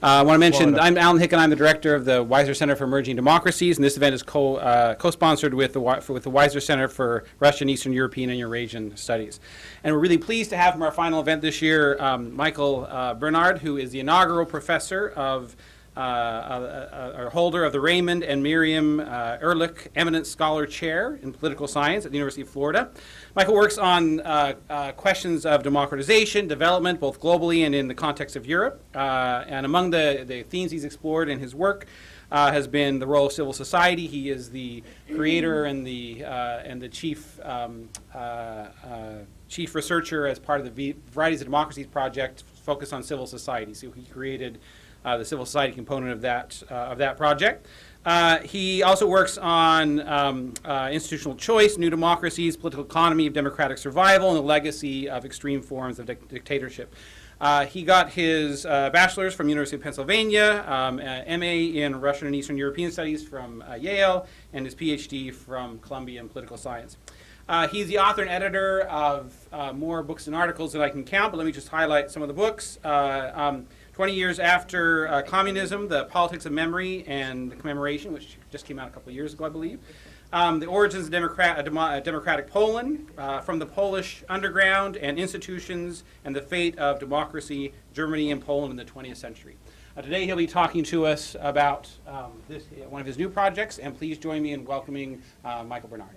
I want to mention I'm Alan Hick, and I'm the director of the Weiser Center for Emerging Democracies, and this event is co-sponsored with the Weiser Center for Russian, Eastern European, and Eurasian Studies. And we're really pleased to have from our final event this year Michael Bernard, who is the inaugural professor of a holder of the Raymond and Miriam Ehrlich Eminent Scholar Chair in Political Science at the University of Florida. Michael works on questions of democratization, development, both globally and in the context of Europe. And among the themes he's explored in his work has been the role of civil society. He is the creator and the chief researcher as part of the Varieties of Democracies project focused on civil society. So he created the civil society component of that project. He also works on institutional choice, new democracies, political economy of democratic survival, and the legacy of extreme forms of dictatorship. He got his bachelor's from University of Pennsylvania, MA in Russian and Eastern European Studies from Yale, and his PhD from Columbia in political science. He's the author and editor of more books and articles than I can count, but let me just highlight some of the books. 20 years after communism, The Politics of Memory and Commemoration, which just came out a couple of years ago, I believe. The Origins of Democratic Poland, From the Polish Underground and Institutions and the Fate of Democracy, Germany and Poland in the 20th Century. Today he'll be talking to us about one of his new projects, and please join me in welcoming Michael Bernard.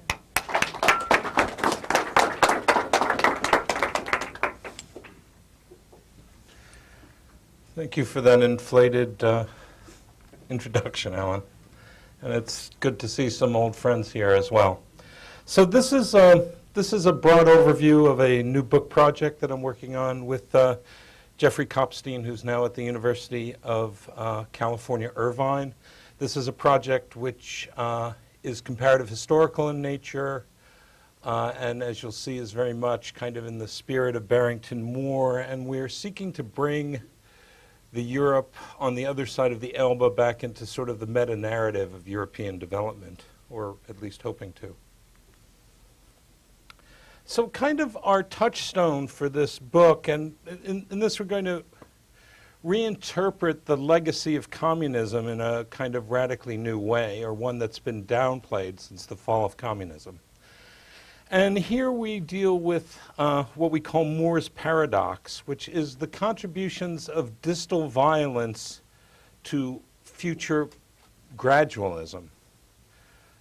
Thank you for that inflated introduction, Alan. And it's good to see some old friends here as well. So this is a broad overview of a new book project that I'm working on with Jeffrey Kopstein, who's now at the University of California, Irvine. This is a project which is comparative historical in nature, and as you'll see is very much kind of in the spirit of Barrington Moore, and we're seeking to bring the Europe on the other side of the Elbe back into sort of the meta-narrative of European development, or at least hoping to. So kind of our touchstone for this book, and in this we're going to reinterpret the legacy of communism in a kind of radically new way, or one that's been downplayed since the fall of communism. And here we deal with what we call Moore's paradox, which is the contributions of distal violence to future gradualism.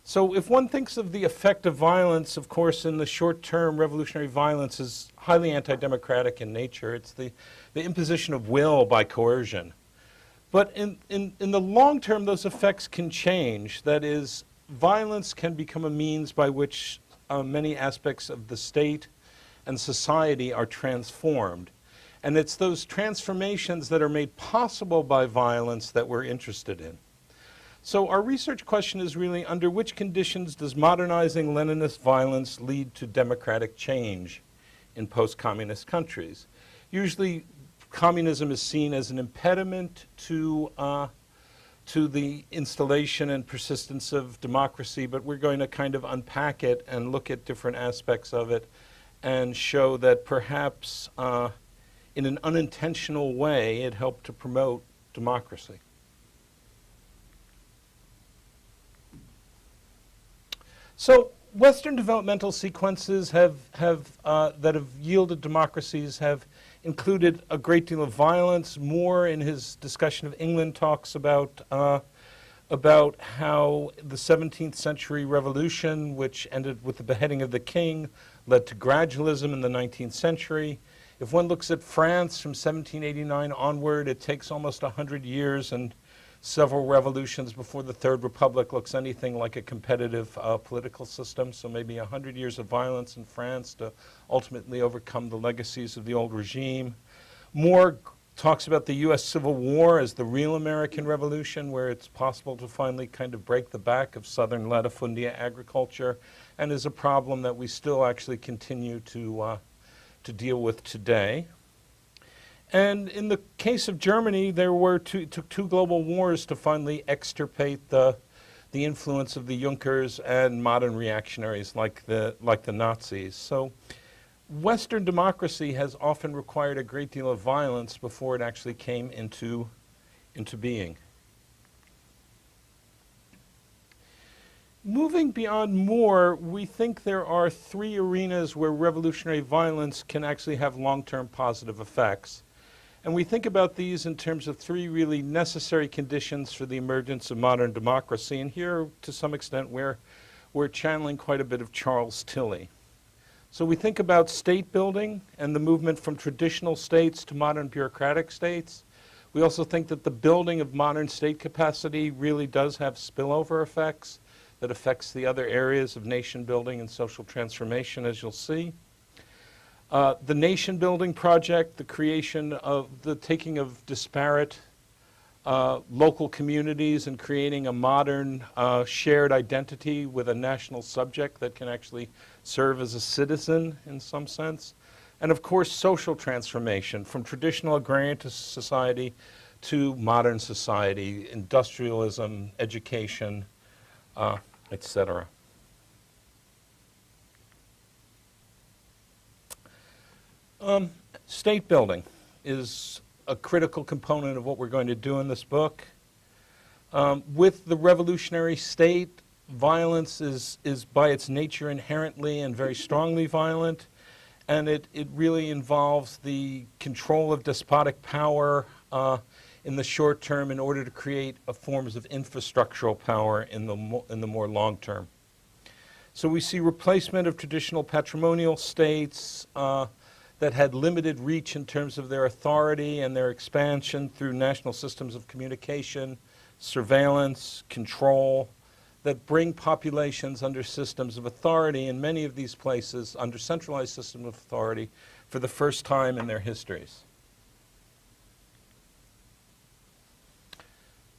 So if one thinks of the effect of violence, of course, in the short term, revolutionary violence is highly anti-democratic in nature. It's the imposition of will by coercion. But in the long term, those effects can change. That is, violence can become a means by which many aspects of the state and society are transformed. And it's those transformations that are made possible by violence that we're interested in. So our research question is really, under which conditions does modernizing Leninist violence lead to democratic change in post-communist countries? Usually communism is seen as an impediment to the installation and persistence of democracy, but we're going to kind of unpack it and look at different aspects of it and show that perhaps in an unintentional way it helped to promote democracy. So Western developmental sequences that have yielded democracies have included a great deal of violence. Moore, in his discussion of England, talks about how the 17th century revolution, which ended with the beheading of the king, led to gradualism in the 19th century. If one looks at France from 1789 onward, it takes almost 100 years and several revolutions before the Third Republic looks anything like a competitive political system. So maybe 100 years of violence in France to ultimately overcome the legacies of the old regime. Moore talks about the U.S. Civil War as the real American Revolution, where it's possible to finally kind of break the back of Southern latifundia agriculture, and is a problem that we still actually continue to deal with today. And in the case of Germany, there took two global wars to finally extirpate the influence of the Junkers and modern reactionaries like the Nazis. So Western democracy has often required a great deal of violence before it actually came into into being. Moving beyond more, we think there are three arenas where revolutionary violence can actually have long-term positive effects. And we think about these in terms of three really necessary conditions for the emergence of modern democracy. And here, to some extent, we're channeling quite a bit of Charles Tilly. So we think about state building and the movement from traditional states to modern bureaucratic states. We also think that the building of modern state capacity really does have spillover effects that affects the other areas of nation building and social transformation, as you'll see. The nation building project, the creation of the taking of disparate local communities and creating a modern shared identity with a national subject that can actually serve as a citizen in some sense. And of course, social transformation from traditional agrarian society to modern society, industrialism, education, etc. State building is a critical component of what we're going to do in this book. With the revolutionary state, violence is by its nature inherently and very strongly violent, and it really involves the control of despotic power in the short term in order to create forms of infrastructural power in the more long term. So we see replacement of traditional patrimonial states that had limited reach in terms of their authority and their expansion through national systems of communication, surveillance, control, that bring populations under systems of authority in many of these places, under centralized systems of authority, for the first time in their histories.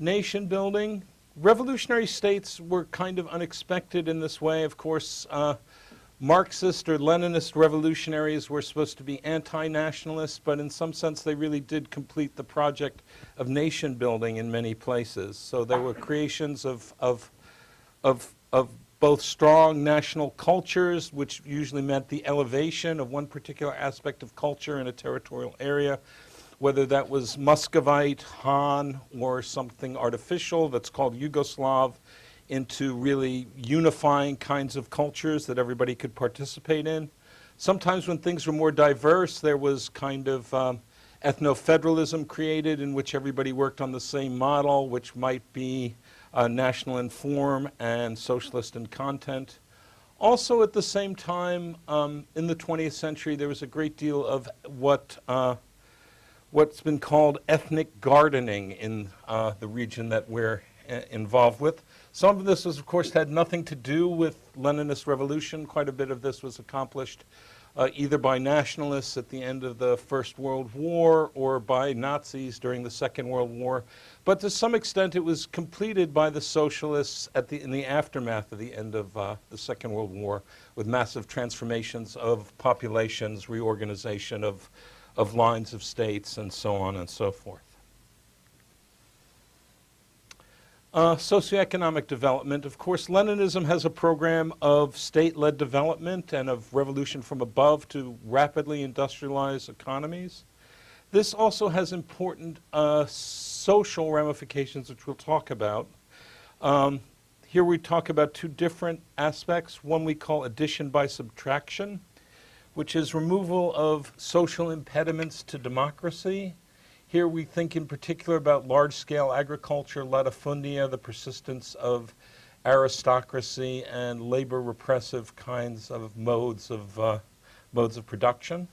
Nation building. Revolutionary states were kind of unexpected in this way. Of course, Marxist or Leninist revolutionaries were supposed to be anti-nationalist, but in some sense they really did complete the project of nation building in many places. So there were creations of both strong national cultures, which usually meant the elevation of one particular aspect of culture in a territorial area, whether that was Muscovite, Han, or something artificial that's called Yugoslav, into really unifying kinds of cultures that everybody could participate in. Sometimes when things were more diverse, there was kind of ethno-federalism created in which everybody worked on the same model, which might be national in form and socialist in content. Also at the same time, in the 20th century, there was a great deal of what's been called ethnic gardening in the region that we're involved with. Some of this, of course, had nothing to do with Leninist revolution. Quite a bit of this was accomplished either by nationalists at the end of the First World War or by Nazis during the Second World War. But to some extent, it was completed by the socialists in the aftermath of the end of the Second World War, with massive transformations of populations, reorganization of lines of states, and so on and so forth. Socioeconomic development. Of course, Leninism has a program of state-led development and of revolution from above to rapidly industrialize economies. This also has important social ramifications, which we'll talk about. Here we talk about two different aspects. One we call addition by subtraction, which is removal of social impediments to democracy. Here we think in particular about large-scale agriculture, latifundia, the persistence of aristocracy and labor repressive kinds of modes of production.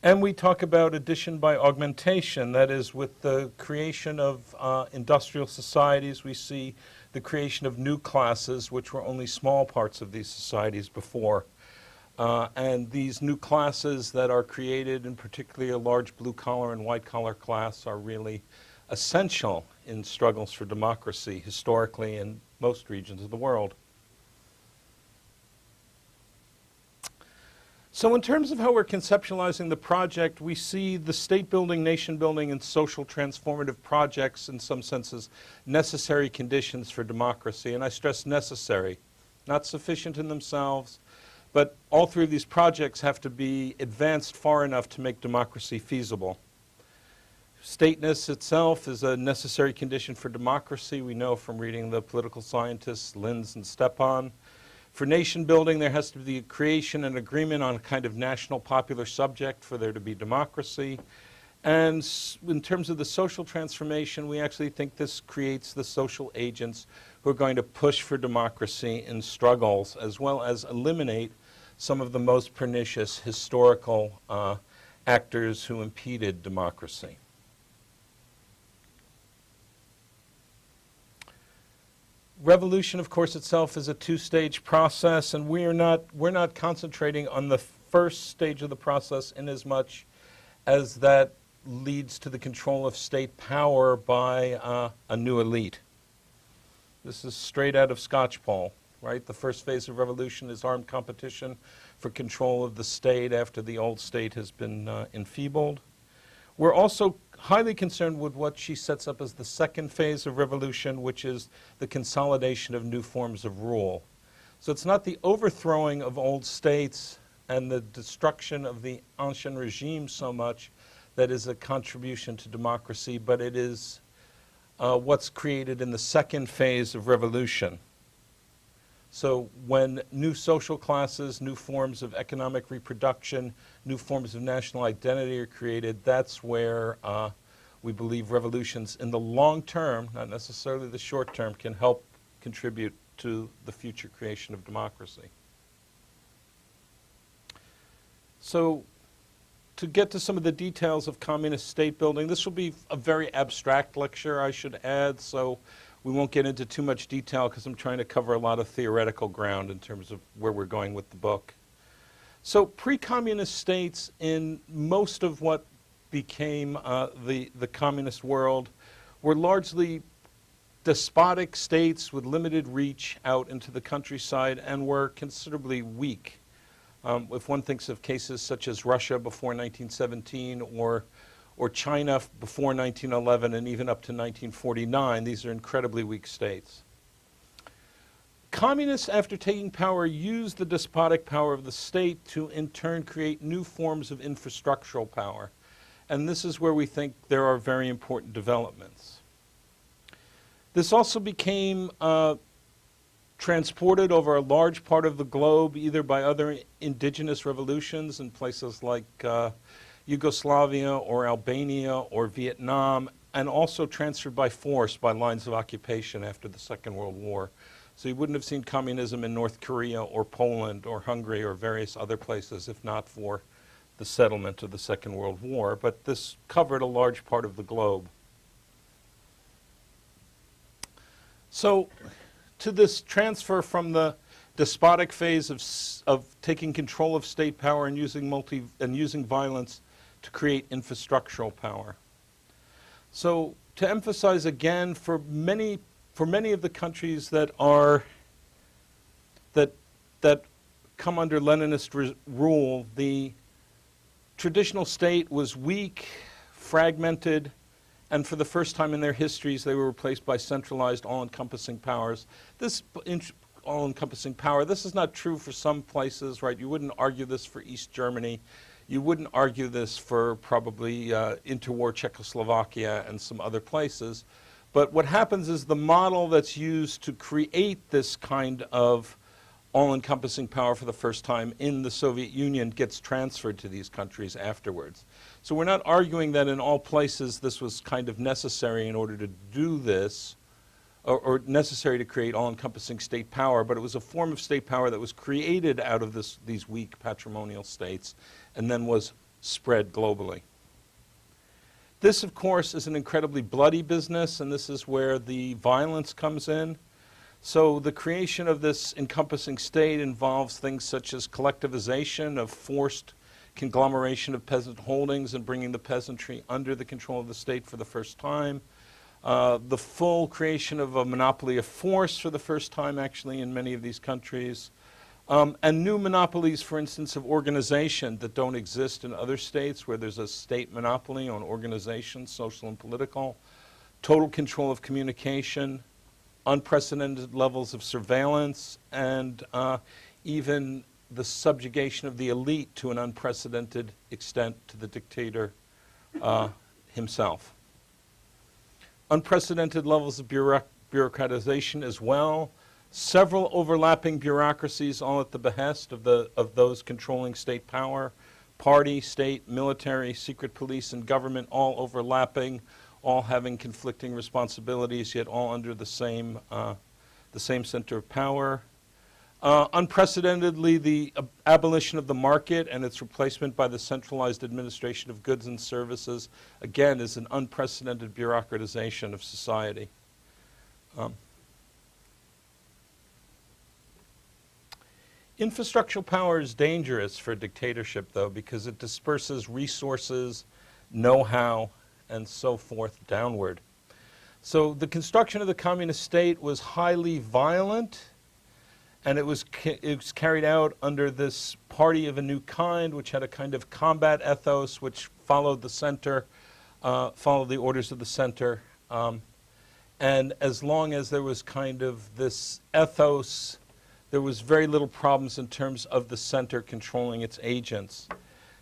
And we talk about addition by augmentation, that is, with the creation of industrial societies, we see the creation of new classes, which were only small parts of these societies before. And these new classes that are created, in particularly a large blue-collar and white-collar class, are really essential in struggles for democracy historically in most regions of the world. So in terms of how we're conceptualizing the project, we see the state building, nation building, and social transformative projects in some senses necessary conditions for democracy. And I stress necessary, not sufficient in themselves, but all three of these projects have to be advanced far enough to make democracy feasible. Stateness itself is a necessary condition for democracy. We know from reading the political scientists Linz and Stepan. For nation building, there has to be a creation and agreement on a kind of national popular subject for there to be democracy. And in terms of the social transformation, we actually think this creates the social agents who are going to push for democracy in struggles, as well as eliminate some of the most pernicious historical actors who impeded democracy. Revolution, of course, itself is a two-stage process, and we're not concentrating on the first stage of the process inasmuch as that leads to the control of state power by a new elite. This is straight out of Scotchpole, right? The first phase of revolution is armed competition for control of the state after the old state has been enfeebled. We're also highly concerned with what she sets up as the second phase of revolution, which is the consolidation of new forms of rule. So it's not the overthrowing of old states and the destruction of the ancien regime so much that is a contribution to democracy, but it is what's created in the second phase of revolution. So when new social classes, new forms of economic reproduction, new forms of national identity are created, that's where we believe revolutions in the long term, not necessarily the short term, can help contribute to the future creation of democracy. So to get to some of the details of communist state building, this will be a very abstract lecture, I should add, so we won't get into too much detail because I'm trying to cover a lot of theoretical ground in terms of where we're going with the book. So pre-communist states in most of what became the communist world were largely despotic states with limited reach out into the countryside and were considerably weak. If one thinks of cases such as Russia before 1917 or China before 1911 and even up to 1949, these are incredibly weak states. Communists, after taking power, used the despotic power of the state to in turn create new forms of infrastructural power. And this is where we think there are very important developments. This also became transported over a large part of the globe, either by other indigenous revolutions in places like Yugoslavia or Albania or Vietnam, and also transferred by force by lines of occupation after the Second World War. So you wouldn't have seen communism in North Korea or Poland or Hungary or various other places if not for the settlement of the Second World War, but this covered a large part of the globe. So to this transfer from the despotic phase of taking control of state power and using violence to create infrastructural power. So to emphasize again, for many of the countries that come under Leninist rule, the traditional state was weak, fragmented, and for the first time in their histories, they were replaced by centralized, all-encompassing powers. This all-encompassing power, this is not true for some places, right? You wouldn't argue this for East Germany. You wouldn't argue this for probably interwar Czechoslovakia and some other places. But what happens is the model that's used to create this kind of all-encompassing power for the first time in the Soviet Union gets transferred to these countries afterwards. So we're not arguing that in all places this was kind of necessary in order to do this, or necessary to create all-encompassing state power, but it was a form of state power that was created out of these weak patrimonial states and then was spread globally. This, of course, is an incredibly bloody business, and this is where the violence comes in. So the creation of this encompassing state involves things such as collectivization of forced conglomeration of peasant holdings and bringing the peasantry under the control of the state for the first time. The full creation of a monopoly of force for the first time, actually, in many of these countries. And new monopolies, for instance, of organization that don't exist in other states where there's a state monopoly on organization, social and political. Total control of communication, unprecedented levels of surveillance, and even the subjugation of the elite to an unprecedented extent to the dictator himself. Unprecedented levels of bureaucratization as well. Several overlapping bureaucracies, all at the behest of those controlling state power. Party, state, military, secret police, and government all overlapping, all having conflicting responsibilities, yet all under the same center of power. Unprecedentedly, the abolition of the market and its replacement by the centralized administration of goods and services, again, is an unprecedented bureaucratization of society. Infrastructural power is dangerous for dictatorship, though, because it disperses resources, know-how, and so forth downward. So the construction of the communist state was highly violent, and it was carried out under this party of a new kind, which had a kind of combat ethos, which followed the center, followed the orders of the center. And as long as there was kind of this ethos, there was very little problems in terms of the center controlling its agents.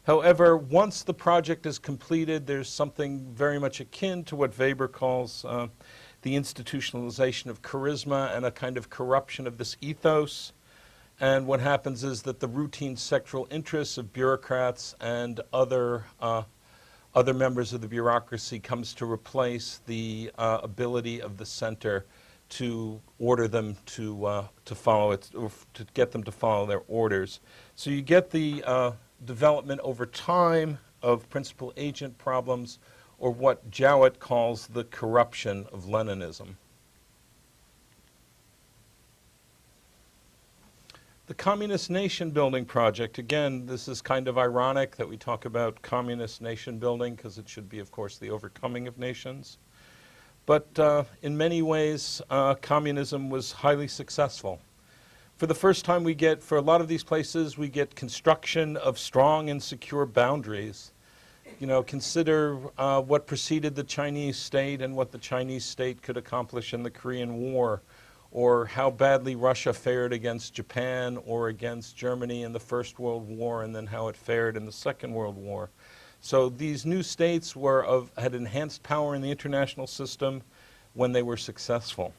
However, once the project is completed, there's something very much akin to what Weber calls the institutionalization of charisma and a kind of corruption of this ethos. And what happens is that the routine sectoral interests of bureaucrats and other members of the bureaucracy comes to replace the ability of the center to order them to follow it, or to get them to follow their orders. So you get the development over time of principal agent problems, or what Jowett calls the corruption of Leninism. The Communist Nation Building Project, again, this is kind of ironic that we talk about communist nation building, because it should be, of course, the overcoming of nations. But in many ways, communism was highly successful. For the first time for a lot of these places, we get construction of strong and secure boundaries. You know, consider what preceded the Chinese state and what the Chinese state could accomplish in the Korean War, or how badly Russia fared against Japan or against Germany in the First World War, and then how it fared in the Second World War. So these new states had enhanced power in the international system when they were successful.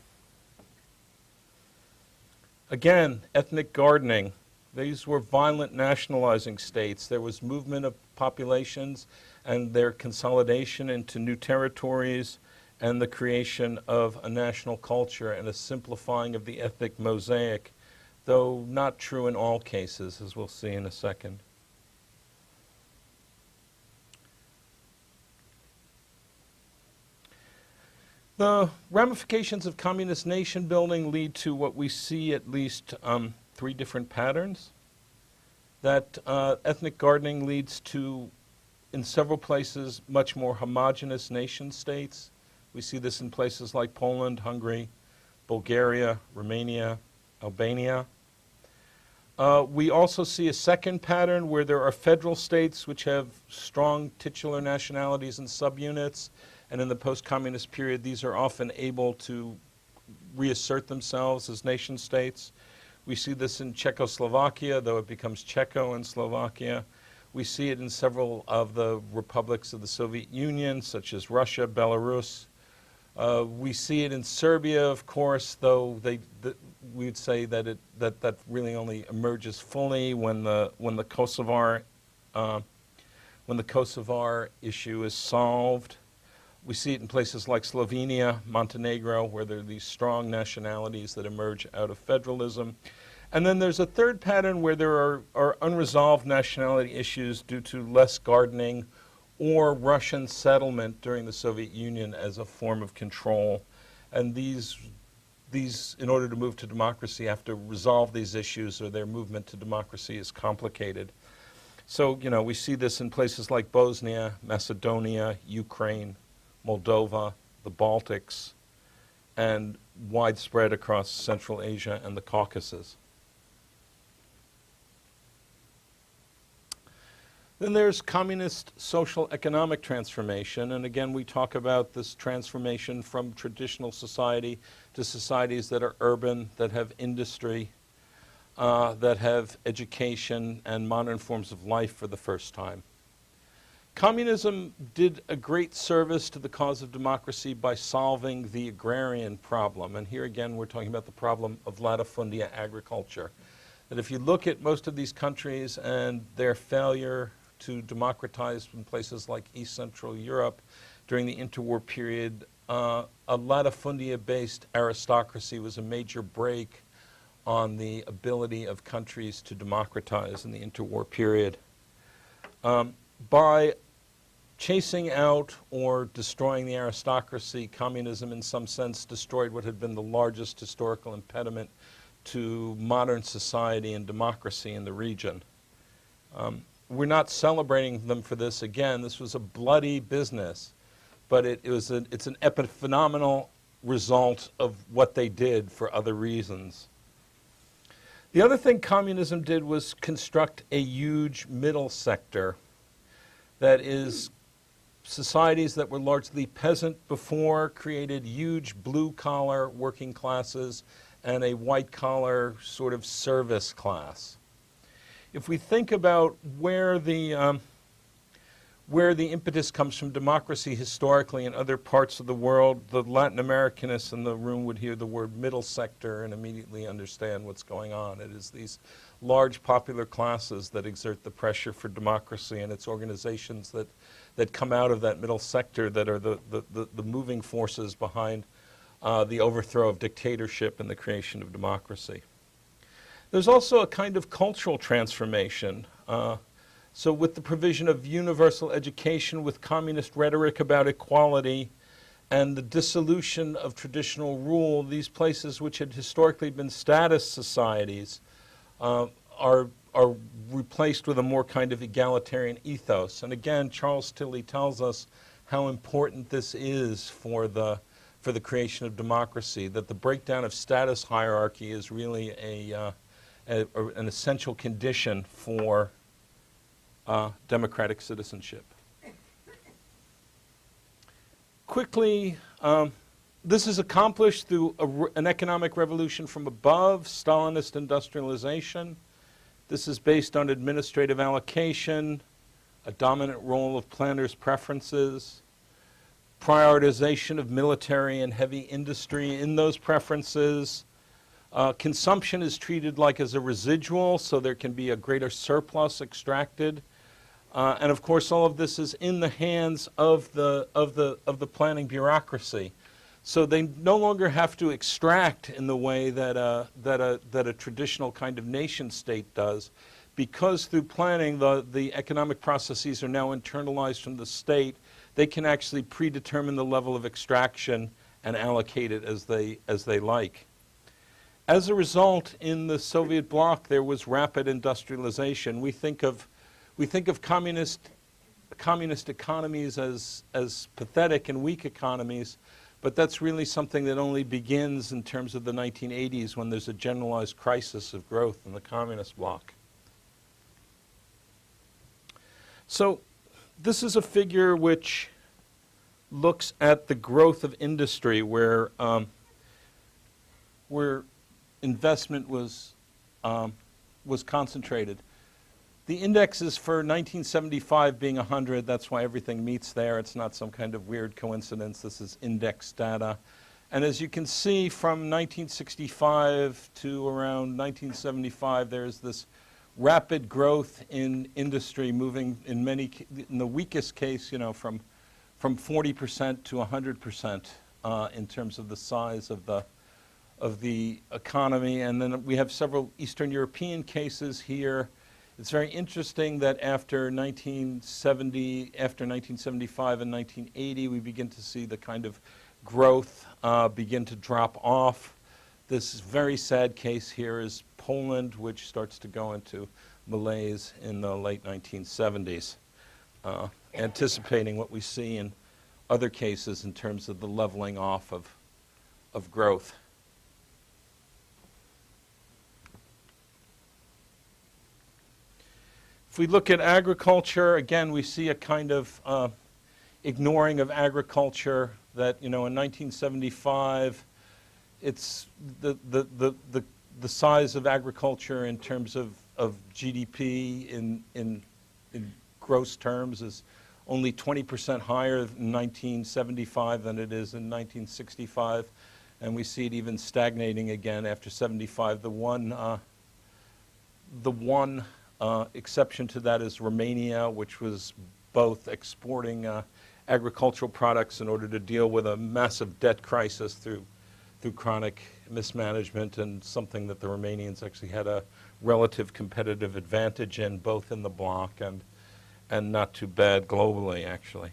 Again, ethnic gardening. These were violent nationalizing states. There was movement of populations and their consolidation into new territories, and the creation of a national culture and a simplifying of the ethnic mosaic, though not true in all cases, as we'll see in a second. The ramifications of communist nation building lead to what we see at least 3 different patterns. That ethnic gardening leads to, in several places, much more homogeneous nation states. We see this in places like Poland, Hungary, Bulgaria, Romania, Albania. We also see a second pattern where there are federal states which have strong titular nationalities and subunits, and in the post-communist period, these are often able to reassert themselves as nation states. We see this in Czechoslovakia, though it becomes Czecho in Slovakia. We see it in several of the republics of the Soviet Union, such as Russia, Belarus. We see it in Serbia, of course, though we'd say that that really only emerges fully when the Kosovar issue is solved. We see it in places like Slovenia, Montenegro, where there are these strong nationalities that emerge out of federalism. And then there's a third pattern where there are unresolved nationality issues due to less gardening or Russian settlement during the Soviet Union as a form of control. And these, in order to move to democracy, have to resolve these issues, or their movement to democracy is complicated. So, you know, we see this in places like Bosnia, Macedonia, Ukraine, Moldova, the Baltics, and widespread across Central Asia and the Caucasus. Then there's communist social economic transformation, and again we talk about this transformation from traditional society to societies that are urban, that have industry, that have education and modern forms of life for the first time. Communism did a great service to the cause of democracy by solving the agrarian problem. And here again, we're talking about the problem of latifundia agriculture. That if you look at most of these countries and their failure to democratize in places like East Central Europe during the interwar period, a latifundia-based aristocracy was a major break on the ability of countries to democratize in the interwar period. By chasing out or destroying the aristocracy, communism in some sense destroyed what had been the largest historical impediment to modern society and democracy in the region. We're not celebrating them for this again. This was a bloody business, but it's an epiphenomenal result of what they did for other reasons. The other thing communism did was construct a huge middle sector, that is, societies that were largely peasant before created huge blue-collar working classes and a white-collar sort of service class. If we think about where the impetus comes from democracy historically in other parts of the world, the Latin Americanists in the room would hear the word middle sector and immediately understand what's going on. It is these large popular classes that exert the pressure for democracy, and it's organizations that come out of that middle sector that are the moving forces behind the overthrow of dictatorship and the creation of democracy. There's also a kind of cultural transformation. So with the provision of universal education, with communist rhetoric about equality, and the dissolution of traditional rule, these places which had historically been status societies are replaced with a more kind of egalitarian ethos. And again, Charles Tilly tells us how important this is for the creation of democracy, that the breakdown of status hierarchy is really an essential condition for democratic citizenship. Quickly, this is accomplished through an economic revolution from above, Stalinist industrialization. This is based on administrative allocation, a dominant role of planners' preferences, prioritization of military and heavy industry in those preferences. Consumption is treated like as a residual, so there can be a greater surplus extracted. And of course, all of this is in the hands of the planning bureaucracy. So they no longer have to extract in the way that a traditional kind of nation state does, because through planning the economic processes are now internalized from the state. They can actually predetermine the level of extraction and allocate it as they like. As a result, in the Soviet bloc, there was rapid industrialization. We think of communist economies as pathetic and weak economies, but that's really something that only begins in terms of the 1980s, when there's a generalized crisis of growth in the communist bloc. So this is a figure which looks at the growth of industry, where investment was concentrated. The index is for 1975 being 100. That's why everything meets there. It's not some kind of weird coincidence. This is index data. And as you can see, from 1965 to around 1975, there's this rapid growth in industry, moving in the weakest case, from 40% to 100% in terms of the size of the economy. And then we have several Eastern European cases here. It's very interesting that after 1975 and 1980, we begin to see the kind of growth begin to drop off. This very sad case here is Poland, which starts to go into malaise in the late 1970s, anticipating what we see in other cases in terms of the leveling off of growth. If we look at agriculture, again, we see a kind of ignoring of agriculture that, in 1975, it's the size of agriculture in terms of GDP in gross terms is only 20% higher in 1975 than it is in 1965. And we see it even stagnating again after 75. The one exception to that is Romania, which was both exporting agricultural products in order to deal with a massive debt crisis through chronic mismanagement, and something that the Romanians actually had a relative competitive advantage in, both in the bloc and not too bad globally, actually.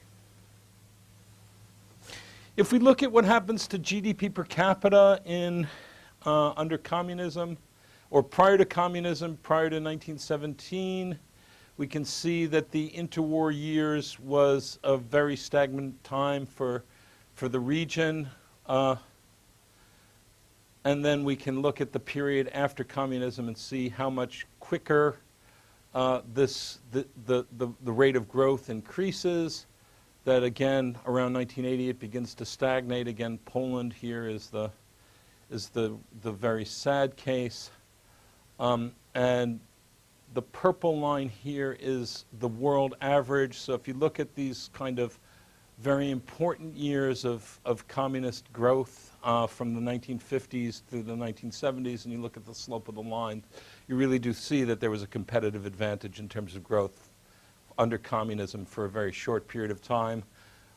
If we look at what happens to GDP per capita in under communism, or prior to communism, prior to 1917, we can see that the interwar years was a very stagnant time for the region. And then we can look at the period after communism and see how much quicker the rate of growth increases. That again, around 1980, it begins to stagnate. Again, Poland here is the very sad case. And the purple line here is the world average. So if you look at these kind of very important years of communist growth from the 1950s through the 1970s, and you look at the slope of the line, you really do see that there was a competitive advantage in terms of growth under communism for a very short period of time.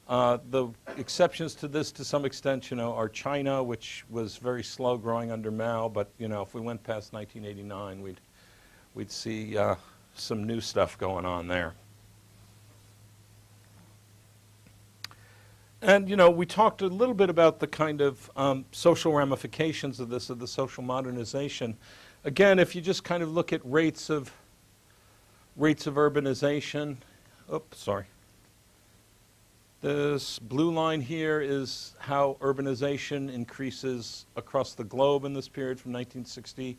The exceptions to this, to some extent, are China, which was very slow growing under Mao. But if we went past 1989, we'd see some new stuff going on there. And we talked a little bit about the kind of social ramifications of this, of the social modernization. Again, if you just kind of look at rates of urbanization. Oops, sorry. This blue line here is how urbanization increases across the globe in this period from 1960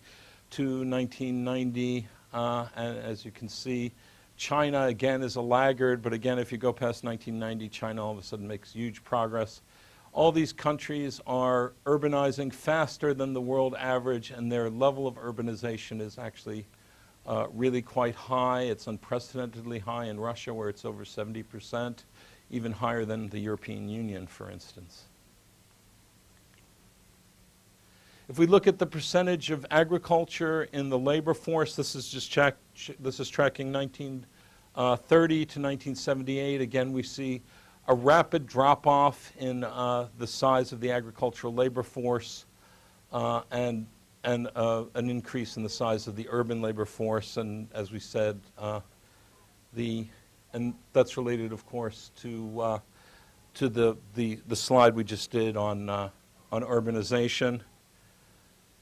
to 1990. And as you can see, China, again, is a laggard. But again, if you go past 1990, China all of a sudden makes huge progress. All these countries are urbanizing faster than the world average, and their level of urbanization is actually really quite high. It's unprecedentedly high in Russia, where it's over 70%, even higher than the European Union, for instance. If we look at the percentage of agriculture in the labor force, this is just tracking 1930 to 1978. Again, we see a rapid drop-off in the size of the agricultural labor force, and an increase in the size of the urban labor force. And as we said, and that's related, of course, to the slide we just did on urbanization.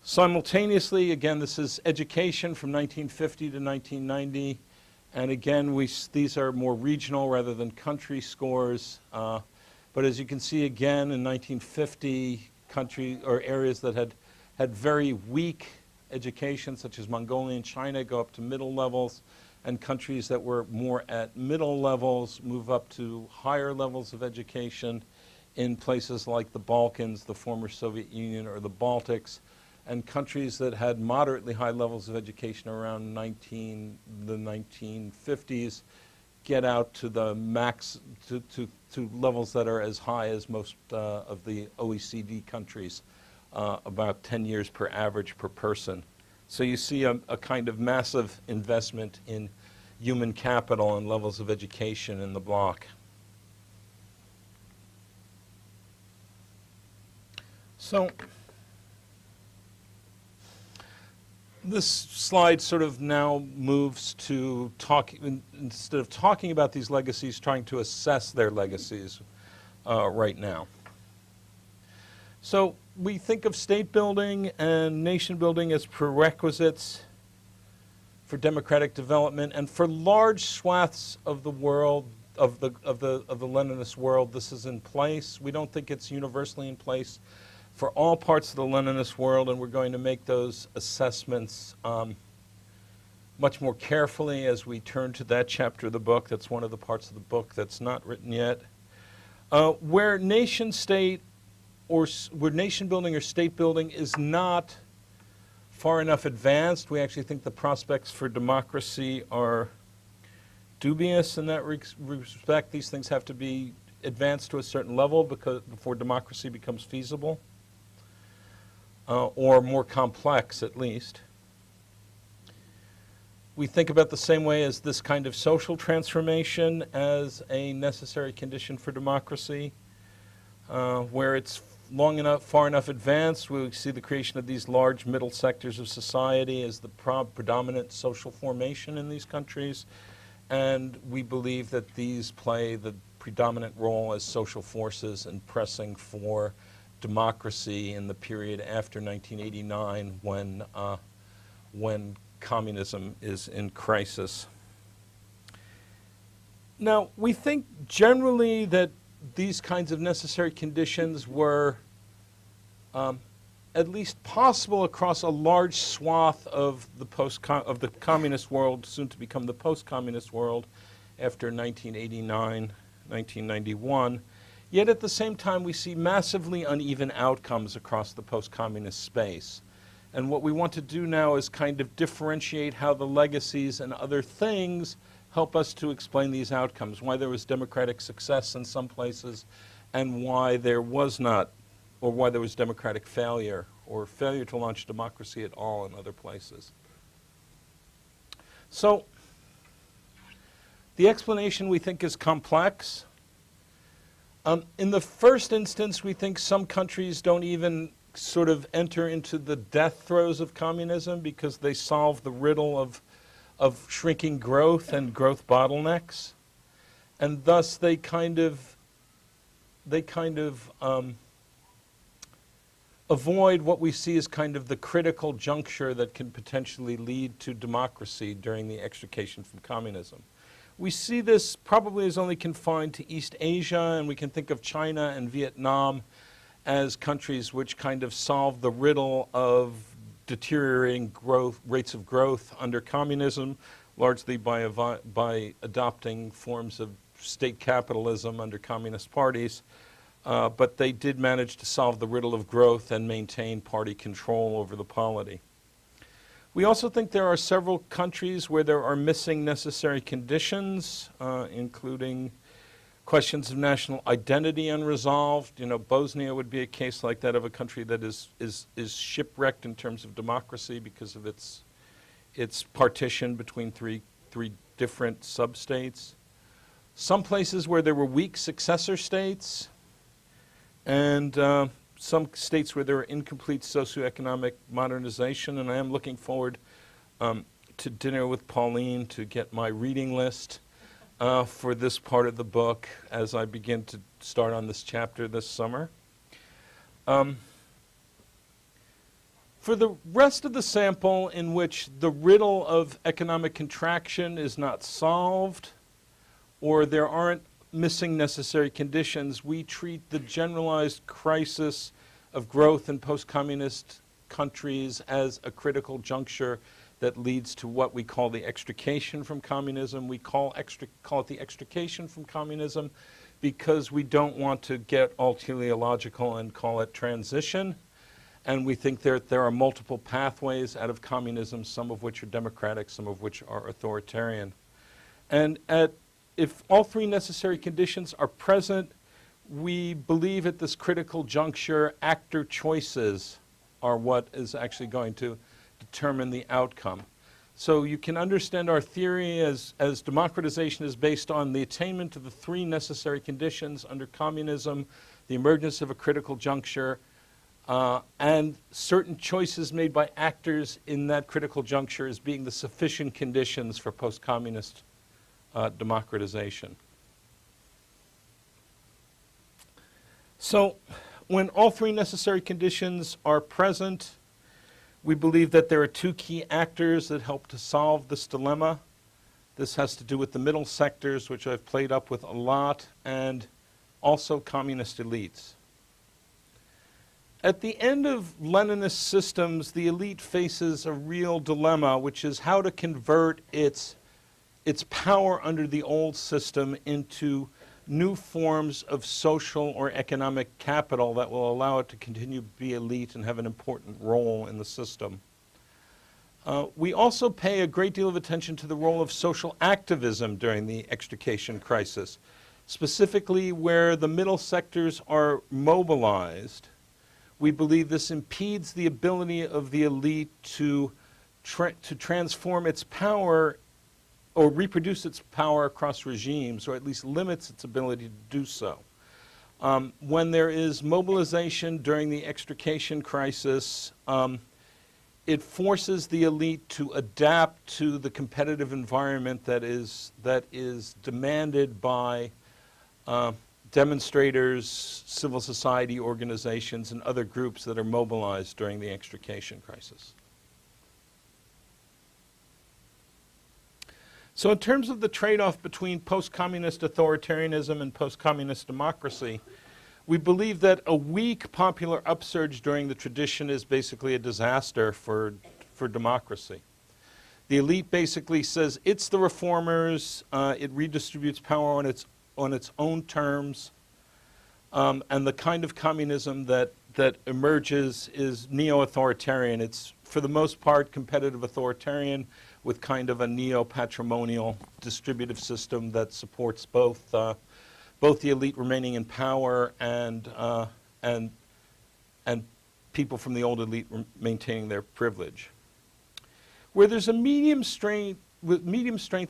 Simultaneously, again, this is education from 1950 to 1990, and again, these are more regional rather than country scores. But as you can see, again, in 1950, country or areas that had very weak education, such as Mongolia and China, go up to middle levels, and countries that were more at middle levels move up to higher levels of education in places like the Balkans, the former Soviet Union, or the Baltics. And countries that had moderately high levels of education around the 1950s get out to the max, to levels that are as high as most of the OECD countries, about 10 years per average per person. So you see a kind of massive investment in human capital and levels of education in the bloc. So this slide sort of now moves to instead of talking about these legacies, trying to assess their legacies right now. So we think of state building and nation building as prerequisites for democratic development, and for large swaths of the world, of the Leninist world, this is in place. We don't think it's universally in place for all parts of the Leninist world, and we're going to make those assessments much more carefully as we turn to that chapter of the book. That's one of the parts of the book that's not written yet. Where nation building or state building is not far enough advanced, we actually think the prospects for democracy are dubious in that respect. These things have to be advanced to a certain level before democracy becomes feasible, or more complex at least. We think about the same way as this kind of social transformation as a necessary condition for democracy, where it's far enough advanced, we see the creation of these large middle sectors of society as the predominant social formation in these countries, and we believe that these play the predominant role as social forces in pressing for democracy in the period after 1989 when communism is in crisis. Now, we think generally that these kinds of necessary conditions were at least possible across a large swath of the communist world, soon to become the post-communist world after 1989, 1991. Yet at the same time, we see massively uneven outcomes across the post-communist space. And what we want to do now is kind of differentiate how the legacies and other things help us to explain these outcomes, why there was democratic success in some places and why there was not, or why there was democratic failure or failure to launch democracy at all in other places. So the explanation we think is complex. In the first instance, we think some countries don't even sort of enter into the death throes of communism because they solve the riddle of shrinking growth and growth bottlenecks, and thus they kind of avoid what we see as kind of the critical juncture that can potentially lead to democracy during the extrication from communism. We see this probably as only confined to East Asia, and we can think of China and Vietnam as countries which kind of solve the riddle of deteriorating rates of growth under communism, largely by adopting forms of state capitalism under communist parties. But they did manage to solve the riddle of growth and maintain party control over the polity. We also think there are several countries where there are missing necessary conditions, including questions of national identity unresolved. Bosnia would be a case like that of a country that is shipwrecked in terms of democracy because of its partition between three different sub-states. Some places where there were weak successor states, and some states where there were incomplete socioeconomic modernization. And I am looking forward to dinner with Pauline to get my reading list for this part of the book as I begin to start on this chapter this summer. For the rest of the sample in which the riddle of economic contraction is not solved, or there aren't missing necessary conditions, we treat the generalized crisis of growth in post-communist countries as a critical juncture that leads to what we call the extrication from communism. We call it the extrication from communism because we don't want to get all teleological and call it transition. And we think there are multiple pathways out of communism, some of which are democratic, some of which are authoritarian. And if all three necessary conditions are present, we believe at this critical juncture, actor choices are what is actually going to determine the outcome. So you can understand our theory as democratization is based on the attainment of the three necessary conditions under communism, the emergence of a critical juncture, and certain choices made by actors in that critical juncture as being the sufficient conditions for post-communist democratization. So when all three necessary conditions are present, we believe that there are two key actors that help to solve this dilemma. This has to do with the middle sectors, which I've played up with a lot, and also communist elites. At the end of Leninist systems, the elite faces a real dilemma, which is how to convert its power under the old system into new forms of social or economic capital that will allow it to continue to be elite and have an important role in the system. We also pay a great deal of attention to the role of social activism during the extrication crisis, specifically where the middle sectors are mobilized. We believe this impedes the ability of the elite to transform its power or reproduce its power across regimes, or at least limits its ability to do so. When there is mobilization during the extrication crisis, it forces the elite to adapt to the competitive environment that is demanded by demonstrators, civil society organizations, and other groups that are mobilized during the extrication crisis. So in terms of the trade-off between post-communist authoritarianism and post-communist democracy, we believe that a weak popular upsurge during the tradition is basically a disaster for democracy. The elite basically says it's the reformers, it redistributes power on its own terms, and the kind of communism that emerges is neo-authoritarian. It's, for the most part, competitive authoritarian with kind of a neo-patrimonial distributive system that supports both the elite remaining in power and people from the old elite maintaining their privilege. Where there's a medium strength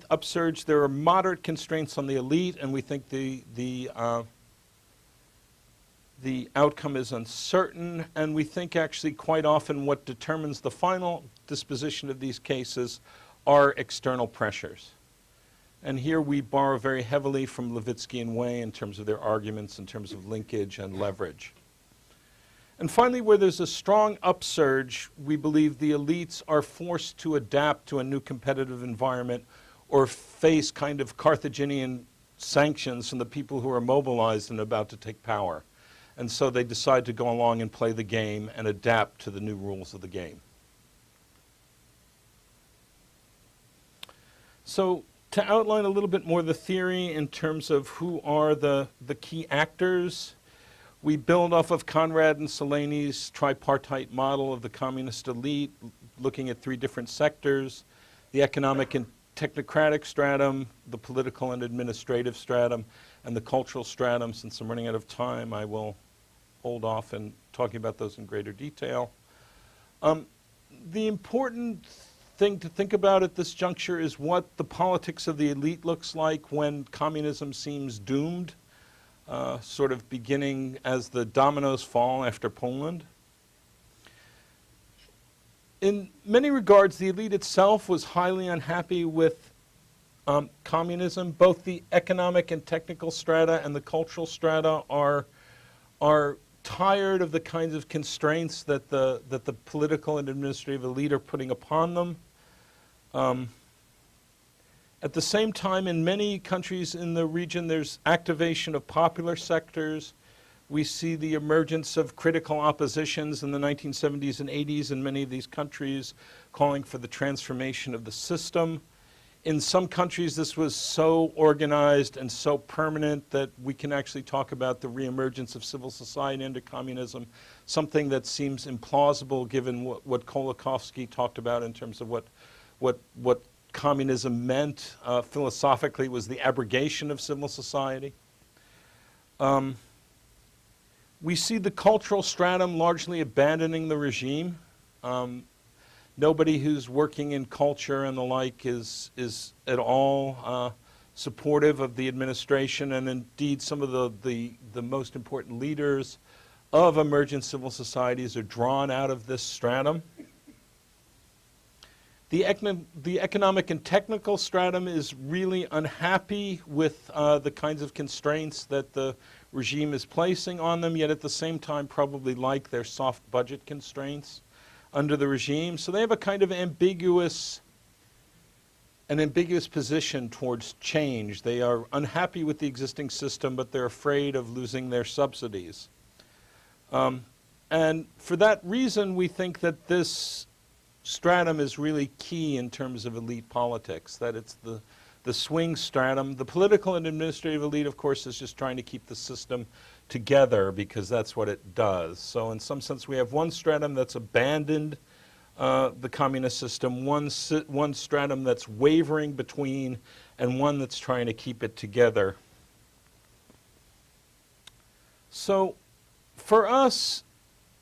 upsurge, there are moderate constraints on the elite, and we think the outcome is uncertain, and we think actually quite often what determines the final disposition of these cases are external pressures. And here we borrow very heavily from Levitsky and Way in terms of their arguments, in terms of linkage and leverage. And finally, where there's a strong upsurge, we believe the elites are forced to adapt to a new competitive environment or face kind of Carthaginian sanctions from the people who are mobilized and about to take power. And so they decide to go along and play the game and adapt to the new rules of the game. So to outline a little bit more the theory in terms of who are the key actors, we build off of Conrad and Seleni's tripartite model of the communist elite, looking at three different sectors: the economic and technocratic stratum, the political and administrative stratum, and the cultural stratum. Since I'm running out of time, I will hold off in talking about those in greater detail. The important thing to think about at this juncture is what the politics of the elite looks like when communism seems doomed, sort of beginning as the dominoes fall after Poland. In many regards, the elite itself was highly unhappy with communism. Both the economic and technical strata and the cultural strata are tired of the kinds of constraints that the political and administrative elite are putting upon them. At the same time, in many countries in the region, there's activation of popular sectors. We see the emergence of critical oppositions in the 1970s and 80s in many of these countries, calling for the transformation of the system. In some countries, this was so organized and so permanent that we can actually talk about the reemergence of civil society under communism, something that seems implausible given what Kolakowski talked about in terms of what communism meant philosophically was the abrogation of civil society. We see the cultural stratum largely abandoning the regime. Nobody who's working in culture and the like is at all supportive of the administration, and indeed some of the most important leaders of emergent civil societies are drawn out of this stratum. The economic and technical stratum is really unhappy with the kinds of constraints that the regime is placing on them, yet at the same time probably like their soft budget constraints under the regime. So they have a kind of ambiguous position towards change. They are unhappy with the existing system, but they're afraid of losing their subsidies. And for that reason, we think that this stratum is really key in terms of elite politics, that it's the swing stratum. The political and administrative elite, of course, is just trying to keep the system together because that's what it does. So in some sense, we have one stratum that's abandoned the communist system, one stratum that's wavering between and one that's trying to keep it together. So for us,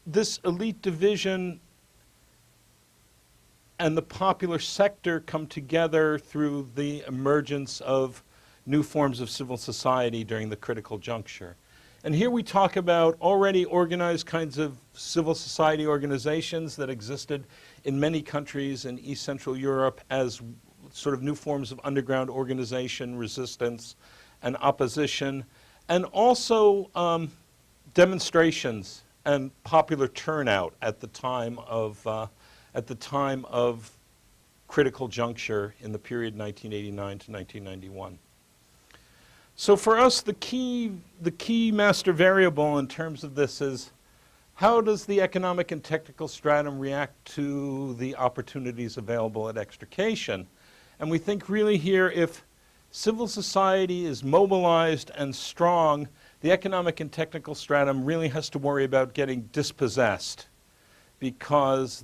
this elite division and the popular sector come together through the emergence of new forms of civil society during the critical juncture. And here we talk about already organized kinds of civil society organizations that existed in many countries in East Central Europe as sort of new forms of underground organization, resistance, and opposition, and also demonstrations and popular turnout at the time of critical juncture in the period 1989 to 1991. So for us, the key master variable in terms of this is how does the economic and technical stratum react to the opportunities available at extrication? And we think really here, if civil society is mobilized and strong, the economic and technical stratum really has to worry about getting dispossessed because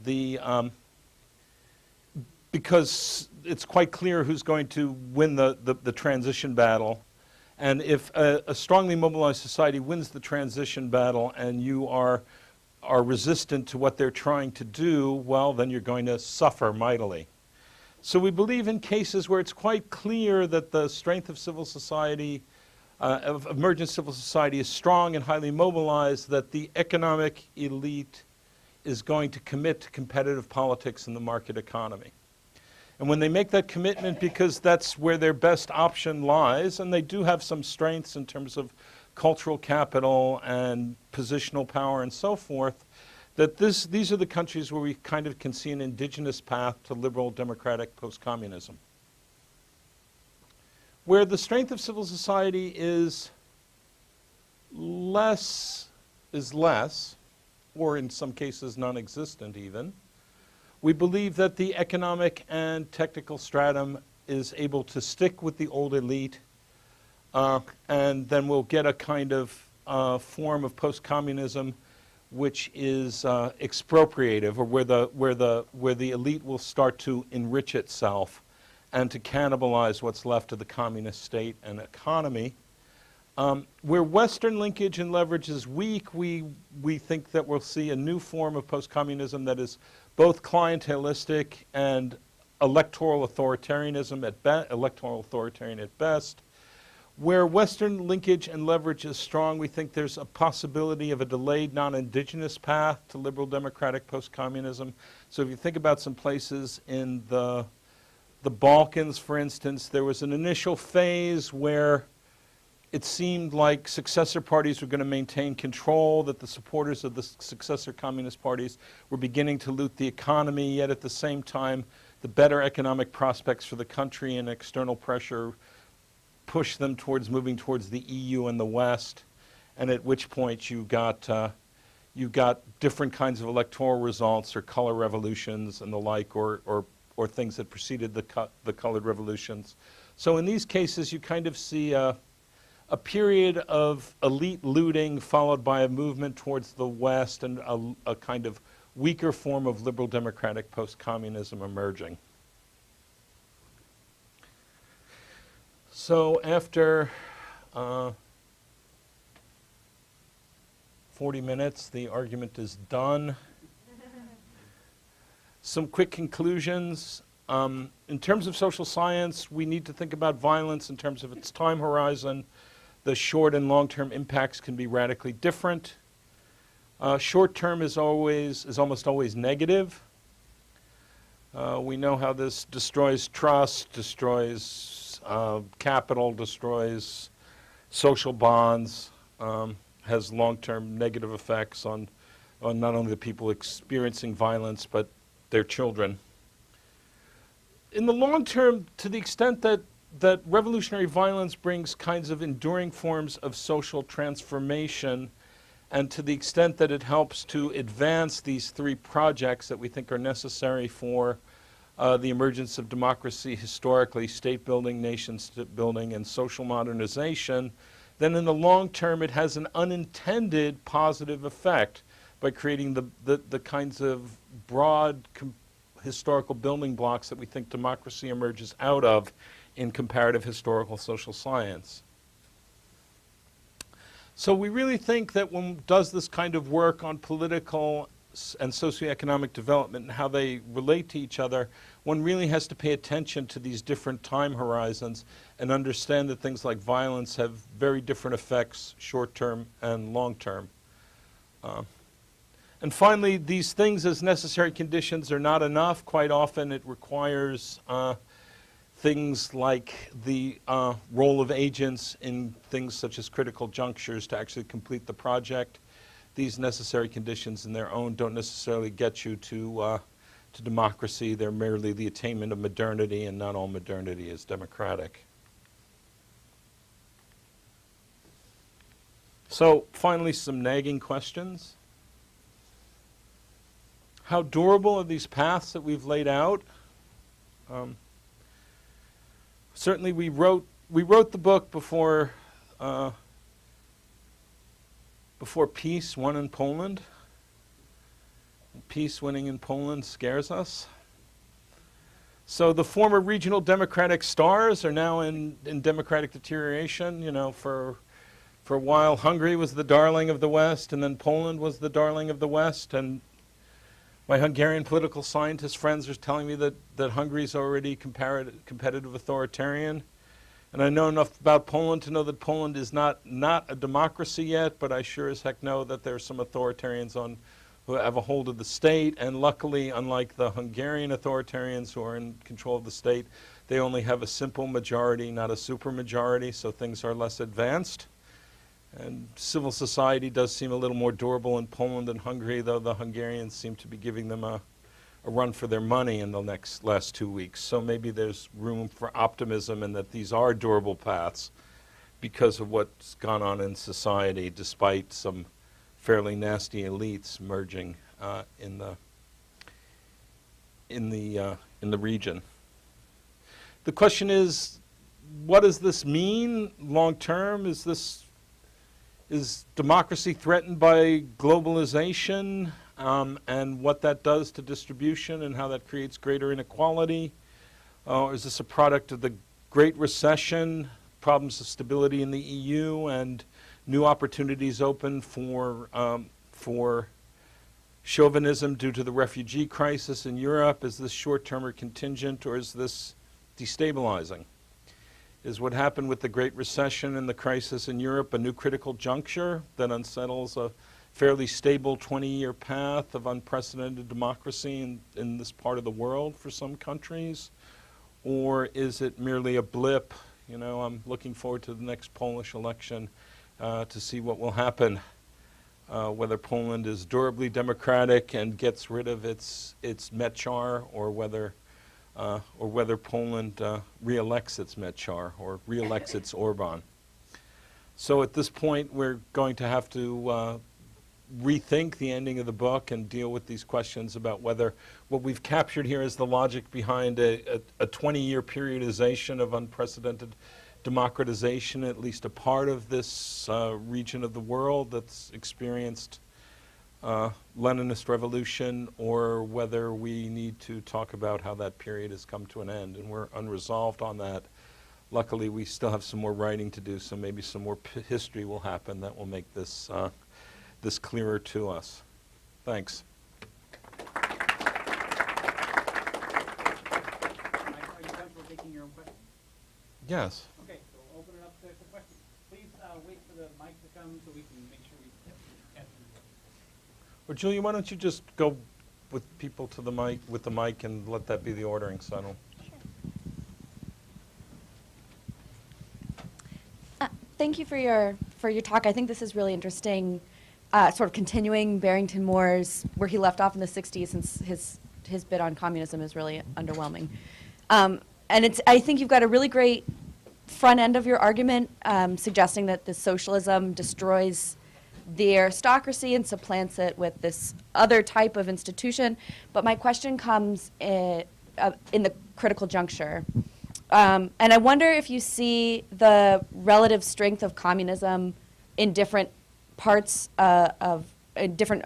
because it's quite clear who's going to win the transition battle. And if a strongly mobilized society wins the transition battle and you are resistant to what they're trying to do, well, then you're going to suffer mightily. So we believe in cases where it's quite clear that the strength of civil society, of emergent civil society is strong and highly mobilized, that the economic elite is going to commit to competitive politics in the market economy. And when they make that commitment, because that's where their best option lies, and they do have some strengths in terms of cultural capital and positional power and so forth, that these are the countries where we kind of can see an indigenous path to liberal democratic post-communism. Where the strength of civil society is less, or in some cases non-existent even, we believe that the economic and technical stratum is able to stick with the old elite, and then we'll get a kind of form of post-communism which is expropriative, or where the elite will start to enrich itself and to cannibalize what's left of the communist state and economy. Where Western linkage and leverage is weak, we think that we'll see a new form of post-communism that is both clientelistic and electoral authoritarianism at best. Where Western linkage and leverage is strong, we think there's a possibility of a delayed non-indigenous path to liberal democratic post-communism. So if you think about some places in the Balkans, for instance, there was an initial phase where it seemed like successor parties were going to maintain control, that the supporters of the successor communist parties were beginning to loot the economy, yet at the same time, the better economic prospects for the country and external pressure pushed them towards moving towards the EU and the West, and at which point you got different kinds of electoral results or color revolutions and the like, or things that preceded the colored revolutions. So in these cases, you kind of see a period of elite looting followed by a movement towards the West and a kind of weaker form of liberal democratic post-communism emerging. So after 40 minutes, the argument is done. Some quick conclusions. In terms of social science, we need to think about violence in terms of its time horizon. The short and long-term impacts can be radically different. Short-term is almost always negative. We know how this destroys trust, destroys capital, destroys social bonds, has long-term negative effects on not only the people experiencing violence, but their children. In the long term, to the extent that revolutionary violence brings kinds of enduring forms of social transformation, and to the extent that it helps to advance these three projects that we think are necessary for the emergence of democracy historically, state building, nation building, and social modernization, then in the long term it has an unintended positive effect by creating the kinds of broad historical building blocks that we think democracy emerges out of in comparative historical social science. So we really think that one does this kind of work on political and socioeconomic development and how they relate to each other, one really has to pay attention to these different time horizons and understand that things like violence have very different effects, short-term and long-term. And finally, these things as necessary conditions are not enough. Quite often it requires things like the role of agents in things such as critical junctures to actually complete the project. These necessary conditions in their own don't necessarily get you to democracy. They're merely the attainment of modernity, and not all modernity is democratic. So finally, some nagging questions. How durable are these paths that we've laid out? Certainly we wrote the book before peace won in Poland. Peace winning in Poland scares us. So the former regional democratic stars are now in democratic deterioration. You know, for a while Hungary was the darling of the West, and then Poland was the darling of the West. And my Hungarian political scientist friends are telling me that Hungary's already competitive authoritarian. And I know enough about Poland to know that Poland is not a democracy yet, but I sure as heck know that there are some authoritarians who have a hold of the state. And luckily, unlike the Hungarian authoritarians who are in control of the state, they only have a simple majority, not a supermajority, so things are less advanced. And civil society does seem a little more durable in Poland than Hungary, though the Hungarians seem to be giving them a run for their money in the last 2 weeks. So maybe there's room for optimism and that these are durable paths because of what's gone on in society, despite some fairly nasty elites merging in the region. The question is, what does this mean long term? Is democracy threatened by globalization? And what that does to distribution and how that creates greater inequality? Is this a product of the Great Recession, problems of stability in the EU, and new opportunities open for chauvinism due to the refugee crisis in Europe? Is this short-term or contingent, or is this destabilizing? Is what happened with the Great Recession and the crisis in Europe a new critical juncture that unsettles a fairly stable 20-year path of unprecedented democracy in this part of the world for some countries? Or is it merely a blip? You know, I'm looking forward to the next Polish election to see what will happen, whether Poland is durably democratic and gets rid of its Metzar, or whether Poland re-elects its Metzar or re-elects its Orban. So at this point, we're going to have to rethink the ending of the book and deal with these questions about whether what we've captured here is the logic behind a 20-year periodization of unprecedented democratization, at least a part of this region of the world that's experienced Leninist revolution, or whether we need to talk about how that period has come to an end. And we're unresolved on that. Luckily, we still have some more writing to do, so maybe some more history will happen that will make this this clearer to us. Thanks. Mike, are you comfortable taking your own questions? Yes. Okay, so we'll open it up to questions. Please wait for the mic to come so we can make sure we answer them. Or Julia, why don't you just go with people to the mic, with the mic, and let that be the ordering, so I don't... Thank you for your talk. I think this is really interesting, sort of continuing Barrington Moore's, where he left off in the 60s, since his bit on communism is really underwhelming. And I think you've got a really great front end of your argument, suggesting that the socialism destroys the aristocracy and supplants it with this other type of institution. But my question comes in the critical juncture. And I wonder if you see the relative strength of communism in different parts in different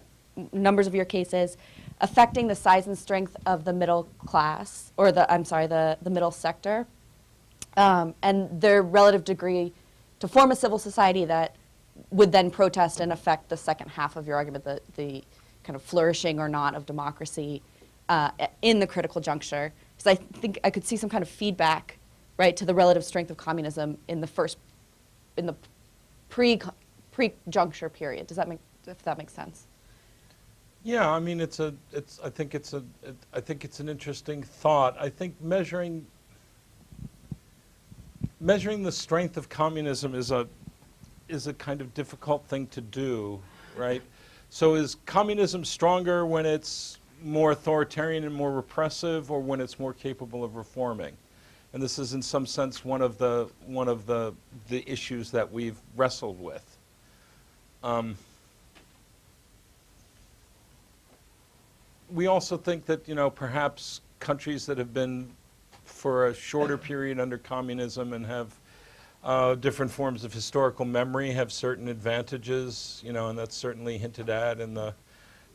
numbers of your cases, affecting the size and strength of the middle class, or the middle sector, and their relative degree to form a civil society that would then protest and affect the second half of your argument, the kind of flourishing or not of democracy in the critical juncture. Because I think I could see some kind of feedback, right, to the relative strength of communism in the pre-juncture period. If that makes sense? Yeah, I mean, I think it's an interesting thought. I think measuring the strength of communism is a kind of difficult thing to do, right? So is communism stronger when it's more authoritarian and more repressive, or when it's more capable of reforming? And this is in some sense one of the issues that we've wrestled with. We also think that, perhaps countries that have been for a shorter period under communism and have different forms of historical memory have certain advantages, and that's certainly hinted at in the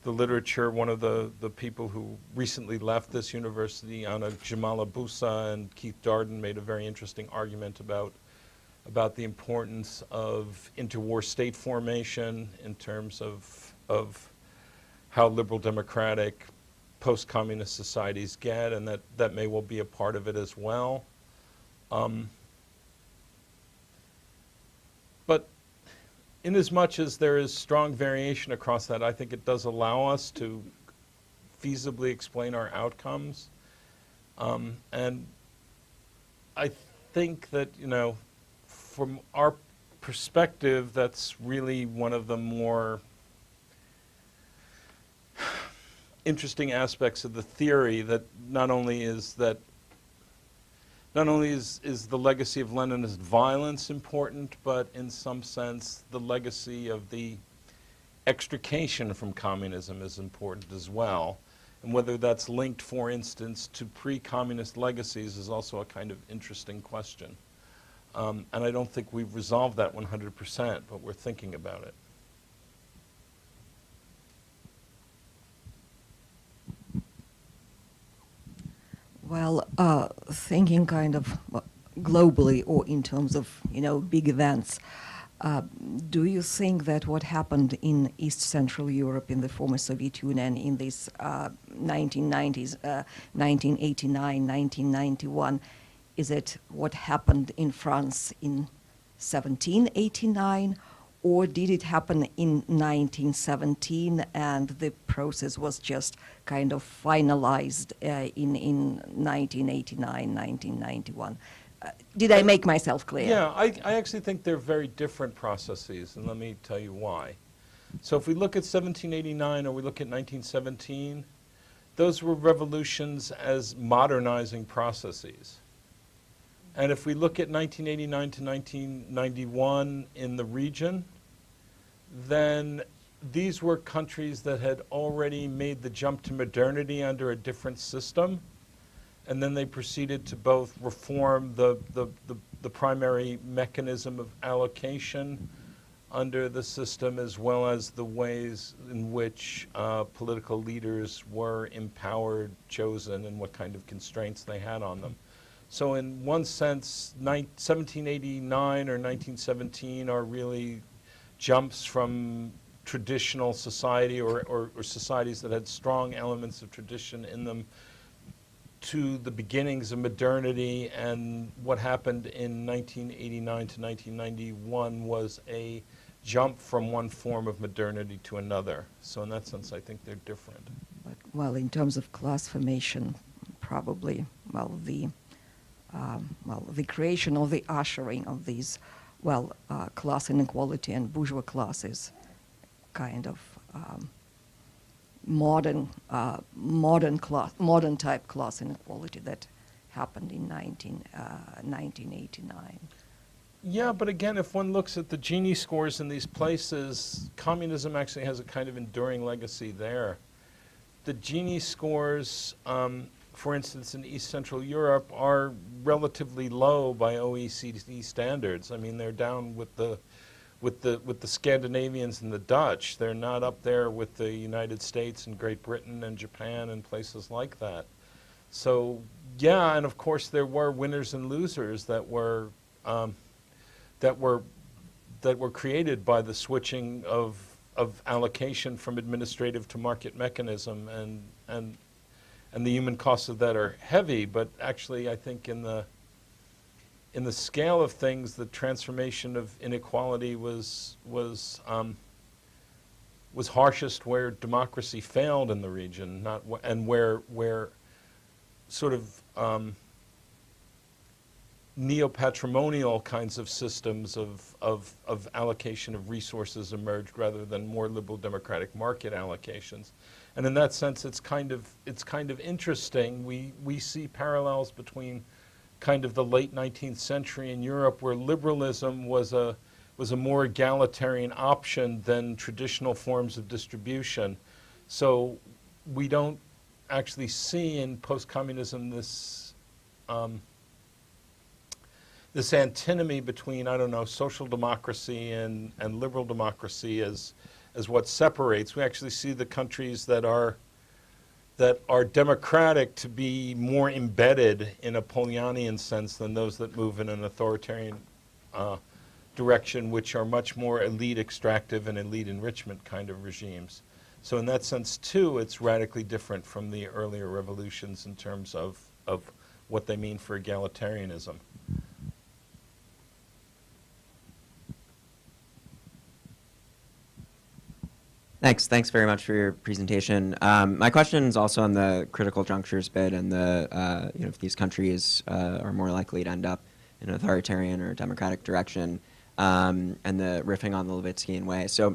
literature. One of the people who recently left this university, Anna Jamala Busa and Keith Darden, made a very interesting argument about the importance of interwar state formation in terms of how liberal democratic post-communist societies get, and that may well be a part of it as well. But inasmuch as there is strong variation across that, I think it does allow us to feasibly explain our outcomes. And I think that, from our perspective, that's really one of the more interesting aspects of the theory, that not only is the legacy of Leninist violence important, but in some sense the legacy of the extrication from communism is important as well. And whether that's linked, for instance, to pre-communist legacies is also a kind of interesting question. And I don't think we've resolved that 100%, but we're thinking about it. Well, thinking kind of globally or in terms of, big events, do you think that what happened in East Central Europe in the former Soviet Union in this 1990s, 1989, 1991, is it what happened in France in 1789? Or did it happen in 1917 and the process was just kind of finalized in 1989, 1991? Did I make myself clear? Yeah, I actually think they're very different processes, and let me tell you why. So if we look at 1789 or we look at 1917, those were revolutions as modernizing processes. And if we look at 1989 to 1991 in the region, then these were countries that had already made the jump to modernity under a different system, and then they proceeded to both reform the primary mechanism of allocation under the system, as well as the ways in which political leaders were empowered, chosen, and what kind of constraints they had on them. So in one sense, 1789 or 1917 are really jumps from traditional society or societies that had strong elements of tradition in them to the beginnings of modernity, and what happened in 1989 to 1991 was a jump from one form of modernity to another. So in that sense, I think they're different. But, well, in terms of class formation, probably, the creation or the ushering of these, class inequality and bourgeois classes, kind of modern type class inequality that happened in 1989. Yeah, but again, if one looks at the Gini scores in these places, communism actually has a kind of enduring legacy there. The Gini scores, for instance, in East Central Europe, are relatively low by OECD standards. I mean, they're down with the with the Scandinavians and the Dutch. They're not up there with the United States and Great Britain and Japan and places like that. So yeah, and of course there were winners and losers that were created by the switching of allocation from administrative to market mechanism, and the human costs of that are heavy. But actually, I think in the scale of things, the transformation of inequality was harshest where democracy failed in the region, and where sort of neo-patrimonial kinds of systems of allocation of resources emerged rather than more liberal democratic market allocations. And in that sense, it's kind of interesting. We see parallels between kind of the late 19th century in Europe, where liberalism was a more egalitarian option than traditional forms of distribution. So we don't actually see in post-communism this this antinomy between, I don't know, social democracy and liberal democracy as what separates. We actually see the countries that are democratic to be more embedded in a Polanyian sense than those that move in an authoritarian direction, which are much more elite extractive and elite enrichment kind of regimes. So in that sense, too, it's radically different from the earlier revolutions in terms of what they mean for egalitarianism. Thanks very much for your presentation. My question is also on the critical junctures bit and the, if these countries are more likely to end up in an authoritarian or democratic direction, and the riffing on the Levitskyan way. So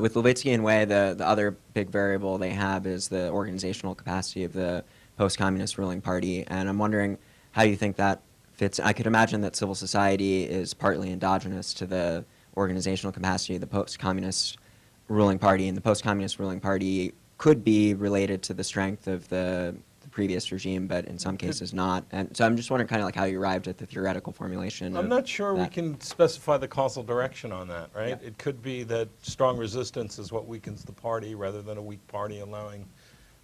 with Levitskyan way, the other big variable they have is the organizational capacity of the post-communist ruling party, and I'm wondering how you think that fits. I could imagine that civil society is partly endogenous to the organizational capacity of the post-communist ruling party, and the post-communist ruling party could be related to the strength of the previous regime, but in some cases not. And so I'm just wondering kind of like how you arrived at the theoretical formulation. I'm not sure we can specify the causal direction on that, right? Yeah. It could be that strong resistance is what weakens the party rather than a weak party allowing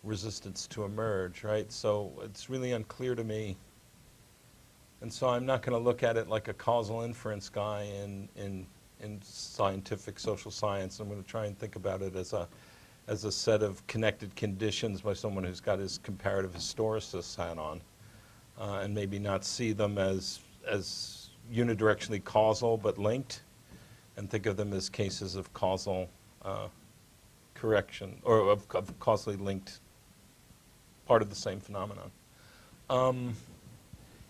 resistance to emerge, right? So it's really unclear to me. And so I'm not going to look at it like a causal inference guy in scientific social science. I'm going to try and think about it as a set of connected conditions by someone who's got his comparative historicist hat on, and maybe not see them as unidirectionally causal but linked, and think of them as cases of causal correction, or of causally linked part of the same phenomenon.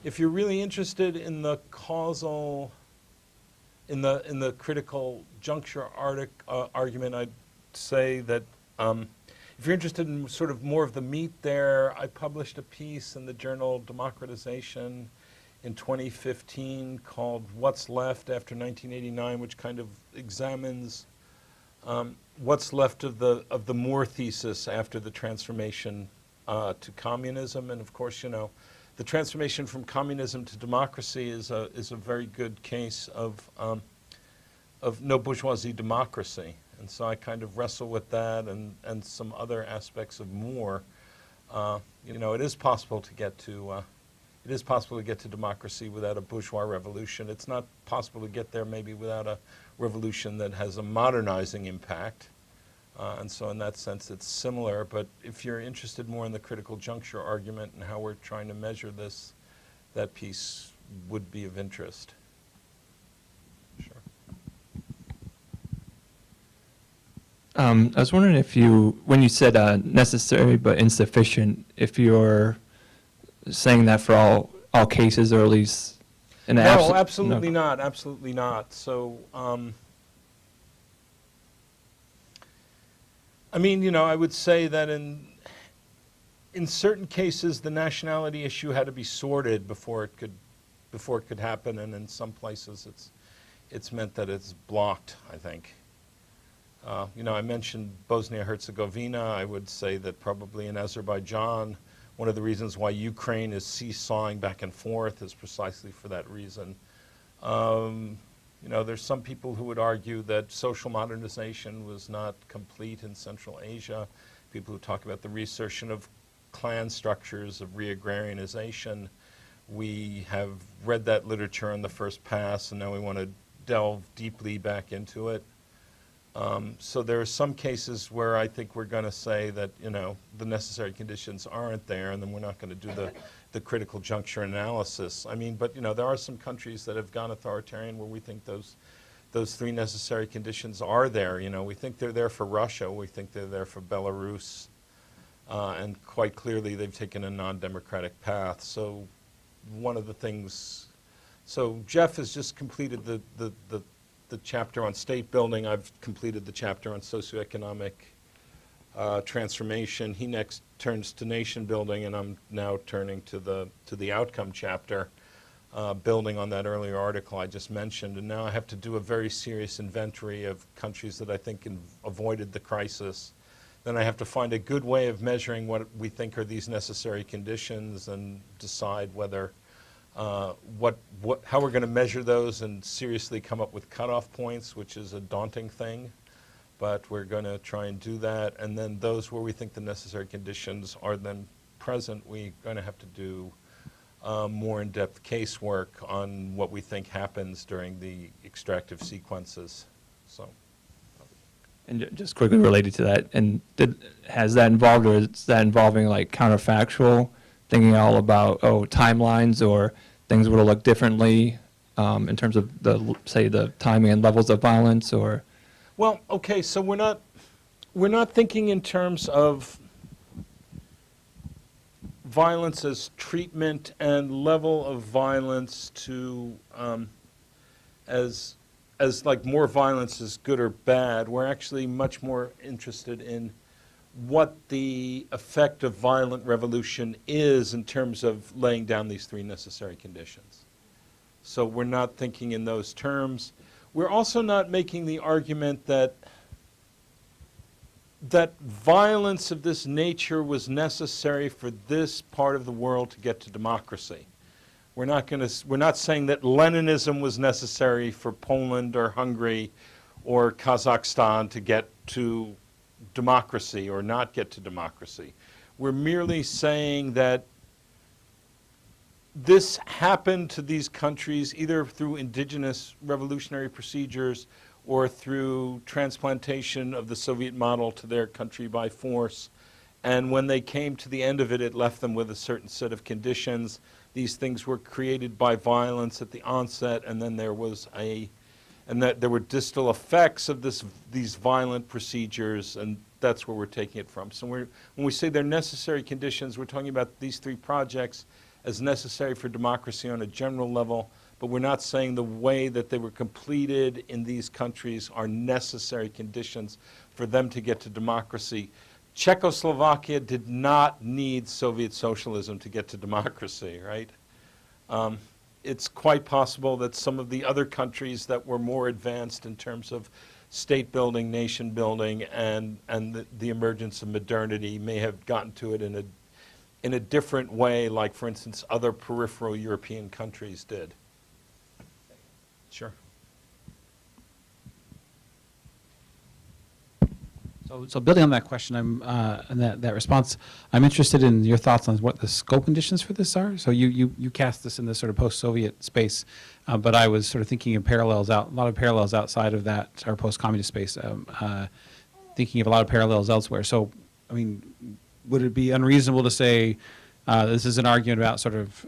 If you're really interested in the causal, in the critical juncture argument, I'd say that if you're interested in sort of more of the meat there, I published a piece in the journal Democratization in 2015 called What's Left After 1989, which kind of examines what's left of the Moore thesis after the transformation to communism. And of course, you know, the transformation from communism to democracy is a very good case of no bourgeoisie democracy. And so I kind of wrestle with that and some other aspects of Moore. You know, it is possible to get to democracy without a bourgeois revolution. It's not possible to get there maybe without a revolution that has a modernizing impact. And so in that sense, it's similar. But if you're interested more in the critical juncture argument and how we're trying to measure this, that piece would be of interest. Sure. I was wondering if when you said necessary but insufficient, if you're saying that for all cases, or at least in the No, absolutely not. Absolutely not. So, I mean, you know, I would say that in certain cases, the nationality issue had to be sorted before it could happen, and in some places, it's meant that it's blocked, I think. You know, I mentioned Bosnia-Herzegovina. I would say that probably in Azerbaijan, one of the reasons why Ukraine is seesawing back and forth is precisely for that reason. You know, there's some people who would argue that social modernization was not complete in Central Asia. People who talk about the reassertion of clan structures, of re-agrarianization. We have read that literature on the first pass, and now we want to delve deeply back into it. So there are some cases where I think we're going to say that, you know, the necessary conditions aren't there, and then we're not going to do the critical juncture analysis. I mean, but, you know, there are some countries that have gone authoritarian where we think those three necessary conditions are there. You know, we think they're there for Russia. We think they're there for Belarus. And quite clearly, they've taken a non-democratic path. So one of the things, so Jeff has just completed the chapter on state building. I've completed the chapter on socioeconomic transformation. He next turns to nation building, and I'm now turning to the outcome chapter, building on that earlier article I just mentioned. And now I have to do a very serious inventory of countries that I think avoided the crisis. Then I have to find a good way of measuring what we think are these necessary conditions and decide whether how we're going to measure those and seriously come up with cutoff points, which is a daunting thing. But we're going to try and do that. And then those where we think the necessary conditions are then present, we're going to have to do more in-depth casework on what we think happens during the extractive sequences. So. And just quickly related to that, and has that involved, or is that involving like counterfactual, thinking all about, timelines or things would have looked differently in terms of say the timing and levels of violence, or? Well, okay, so we're not thinking in terms of violence as treatment and level of violence to as like more violence is good or bad. We're actually much more interested in what the effect of violent revolution is in terms of laying down these three necessary conditions. So we're not thinking in those terms. We're also not making the argument that violence of this nature was necessary for this part of the world to get to democracy. We're not saying that Leninism was necessary for Poland or Hungary or Kazakhstan to get to democracy or not get to democracy. We're merely saying that this happened to these countries either through indigenous revolutionary procedures or through transplantation of the Soviet model to their country by force. And when they came to the end of it, it left them with a certain set of conditions. These things were created by violence at the onset, and then there was there were distal effects of these violent procedures, and that's where we're taking it from. So when we say they're necessary conditions, we're talking about these three projects as necessary for democracy on a general level, but we're not saying the way that they were completed in these countries are necessary conditions for them to get to democracy. Czechoslovakia did not need Soviet socialism to get to democracy, right? It's quite possible that some of the other countries that were more advanced in terms of state building, nation building, and the emergence of modernity may have gotten to it in a different way, like, for instance, other peripheral European countries did. Sure. So building on that question, and that response, I'm interested in your thoughts on what the scope conditions for this are. So you cast this in this sort of post-Soviet space, but I was sort of thinking of a lot of parallels outside of that, our post-communist space, thinking of a lot of parallels elsewhere. So, I mean, would it be unreasonable to say this is an argument about sort of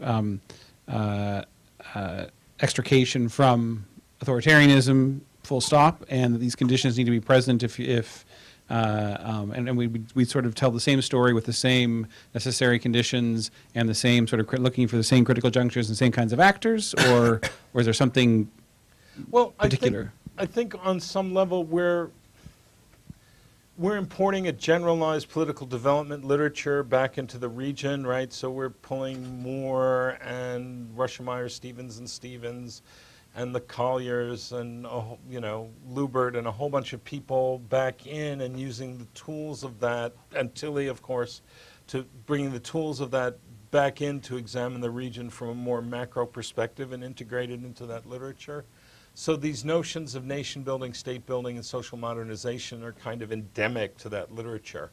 extrication from authoritarianism, full stop, and that these conditions need to be present and we sort of tell the same story with the same necessary conditions and the same sort of looking for the same critical junctures and same kinds of actors, or is there something particular? I think on some level we're importing a generalized political development literature back into the region, right? So we're pulling Moore and Ruschemeyer, Stevens and the Colliers and, Lubert and a whole bunch of people back in and using the tools of that, and Tilley, of course, to bringing the tools of that back in to examine the region from a more macro perspective and integrate it into that literature. So these notions of nation building, state building, and social modernization are kind of endemic to that literature.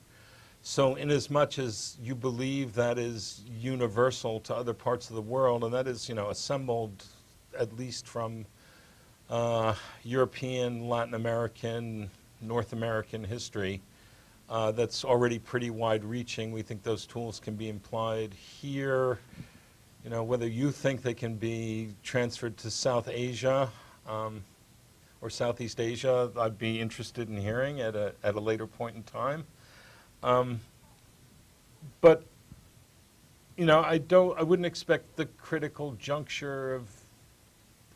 So inasmuch as you believe that is universal to other parts of the world, and that is, you know, assembled at least from European, Latin American, North American history, that's already pretty wide-reaching. We think those tools can be employed here. You know, whether you think they can be transferred to South Asia or Southeast Asia, I'd be interested in hearing at a later point in time. But you know, I wouldn't expect the critical juncture of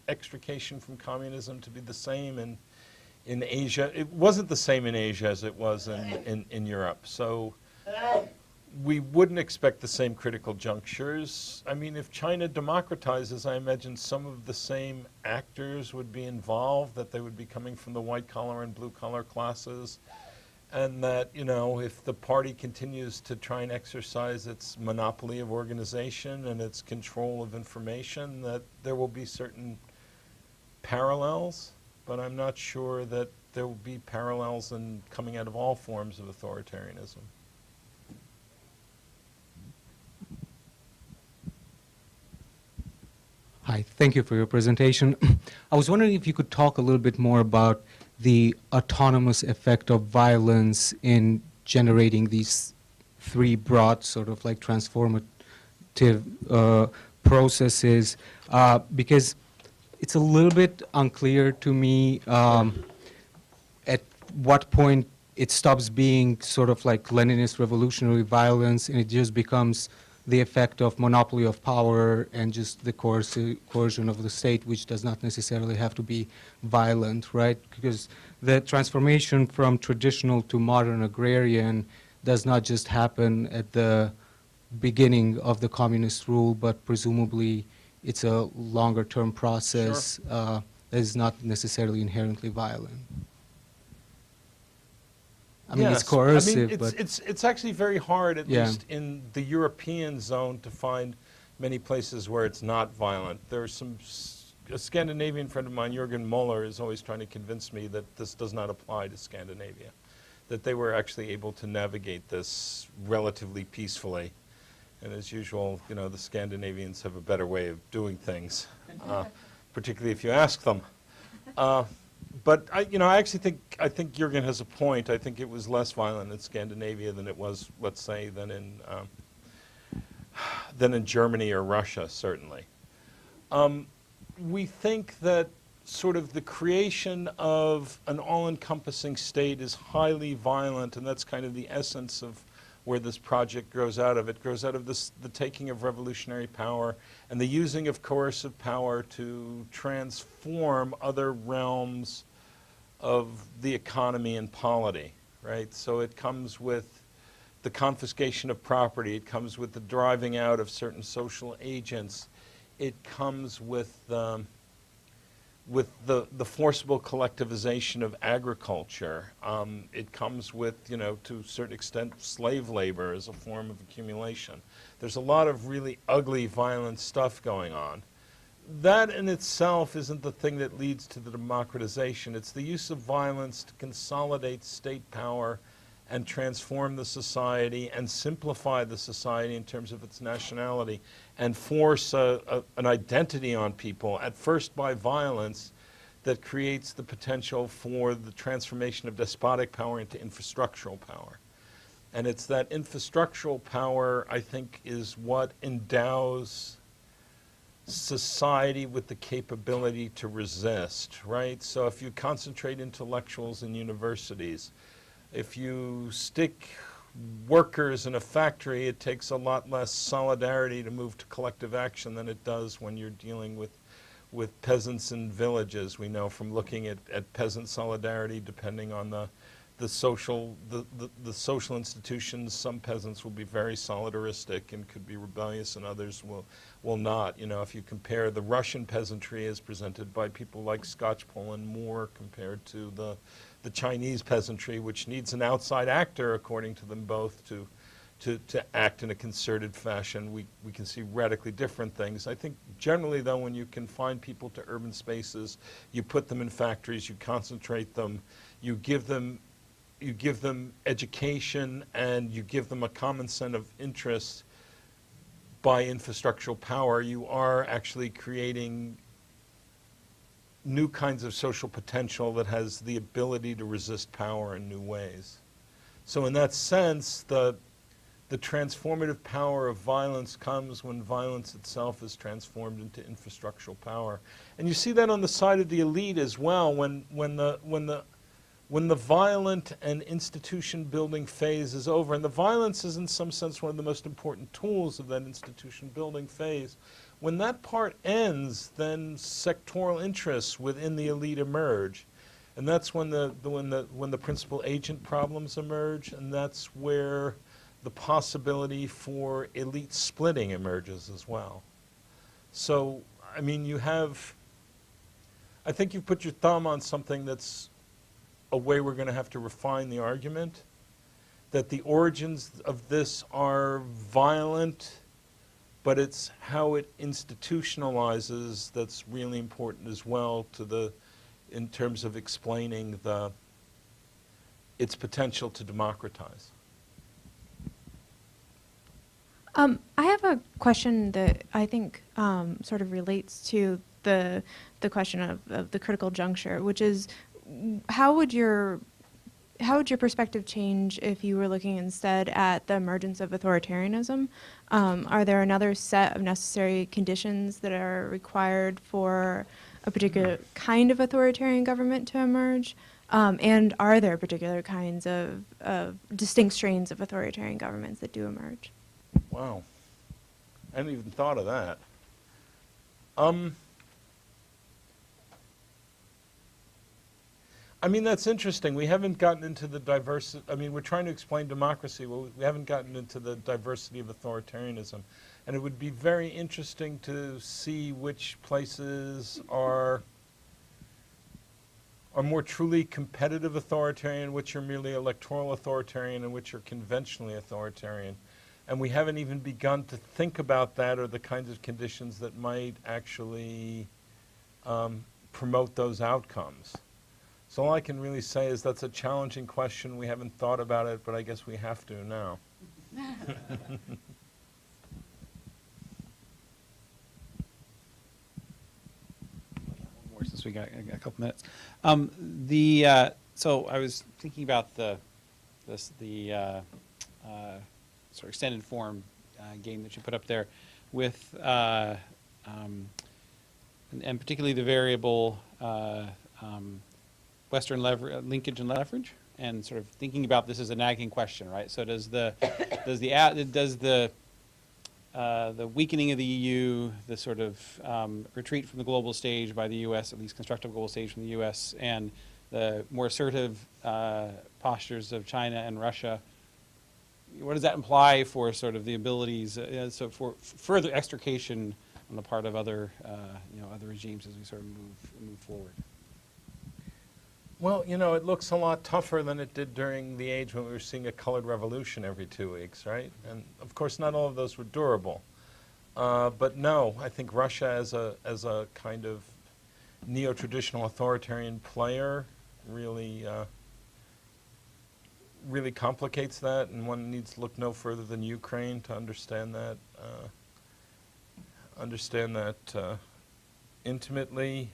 extrication from communism to be the same in Asia. It wasn't the same in Asia as it was in Europe. So we wouldn't expect the same critical junctures. I mean, if China democratizes, I imagine some of the same actors would be involved, that they would be coming from the white-collar and blue-collar classes, and that, you know, if the party continues to try and exercise its monopoly of organization and its control of information, that there will be certain parallels, but I'm not sure that there will be parallels in coming out of all forms of authoritarianism. Hi, thank you for your presentation. I was wondering if you could talk a little bit more about the autonomous effect of violence in generating these three broad sort of like transformative processes, because it's a little bit unclear to me at what point it stops being sort of like Leninist revolutionary violence and it just becomes the effect of monopoly of power and just the coercion of the state, which does not necessarily have to be violent, right? Because the transformation from traditional to modern agrarian does not just happen at the beginning of the communist rule, but presumably it's a longer-term process that is not necessarily inherently violent. I mean, it's coercive, I mean, but it's actually very hard, at Yeah. least in the European zone, to find many places where it's not violent. There's some, a Scandinavian friend of mine, Jürgen Muller, is always trying to convince me that this does not apply to Scandinavia, that they were actually able to navigate this relatively peacefully. And as usual, you know, the Scandinavians have a better way of doing things, particularly if you ask them. But I actually think Jürgen has a point. I think it was less violent in Scandinavia than it was, let's say, than in Germany or Russia, certainly. We think that sort of the creation of an all-encompassing state is highly violent, and that's kind of the essence of where this project grows out of. It grows out of the taking of revolutionary power and the using of coercive power to transform other realms of the economy and polity, right? So it comes with the confiscation of property. It comes with the driving out of certain social agents. It comes with the forcible collectivization of agriculture. It comes with, you know, to a certain extent, slave labor as a form of accumulation. There's a lot of really ugly, violent stuff going on. That in itself isn't the thing that leads to the democratization. It's the use of violence to consolidate state power and transform the society and simplify the society in terms of its nationality and force an identity on people, at first by violence, that creates the potential for the transformation of despotic power into infrastructural power. And it's that infrastructural power, I think, is what endows society with the capability to resist, right? So if you concentrate intellectuals in universities, if you stick workers in a factory, it takes a lot less solidarity to move to collective action than it does when you're dealing with peasants in villages. We know from looking at peasant solidarity, depending on the social institutions, some peasants will be very solidaristic and could be rebellious, and others will not. You know, if you compare the Russian peasantry as presented by people like Scotchpole and Moore compared to the Chinese peasantry, which needs an outside actor, according to them both, to to act in a concerted fashion. We can see radically different things. I think generally, though, when you confine people to urban spaces, you put them in factories, you concentrate them, you give them education, and you give them a common set of interests by infrastructural power, you are actually creating new kinds of social potential that has the ability to resist power in new ways. So in that sense, the transformative power of violence comes when violence itself is transformed into infrastructural power. And you see that on the side of the elite as well, when the violent and institution building phase is over, and the violence is in some sense one of the most important tools of that institution building phase. When that part ends, then sectoral interests within the elite emerge. And that's when the principal agent problems emerge, and that's where the possibility for elite splitting emerges as well. So, I mean, I think you've put your thumb on something that's a way we're going to have to refine the argument, that the origins of this are violent, but it's how it institutionalizes that's really important as well in terms of explaining its potential to democratize. I have a question that I think sort of relates to the question of the critical juncture, which is how would your perspective change if you were looking instead at the emergence of authoritarianism? Are there another set of necessary conditions that are required for a particular kind of authoritarian government to emerge? And are there particular kinds of distinct strains of authoritarian governments that do emerge? Wow. I hadn't even thought of that. I mean, that's interesting. We haven't gotten into the diversity. I mean, we're trying to explain democracy. Well, we haven't gotten into the diversity of authoritarianism. And it would be very interesting to see which places are more truly competitive authoritarian, which are merely electoral authoritarian, and which are conventionally authoritarian. And we haven't even begun to think about that or the kinds of conditions that might actually promote those outcomes. So all I can really say is that's a challenging question. We haven't thought about it, but I guess we have to now. More since we got a couple minutes. So I was thinking about the sort of extended form game that you put up there with, and particularly the variable Western linkage and leverage, and sort of thinking about this as a nagging question, right? So does the weakening of the EU, the sort of retreat from the global stage by the U.S., at least constructive global stage from the U.S., and the more assertive postures of China and Russia, what does that imply for sort of the abilities, so for further extrication on the part of other regimes as we sort of move forward? Well, it looks a lot tougher than it did during the age when we were seeing a colored revolution every 2 weeks, right? And of course, not all of those were durable. But no, I think Russia as a kind of neo-traditional authoritarian player really complicates that, and one needs to look no further than Ukraine to understand that. Intimately.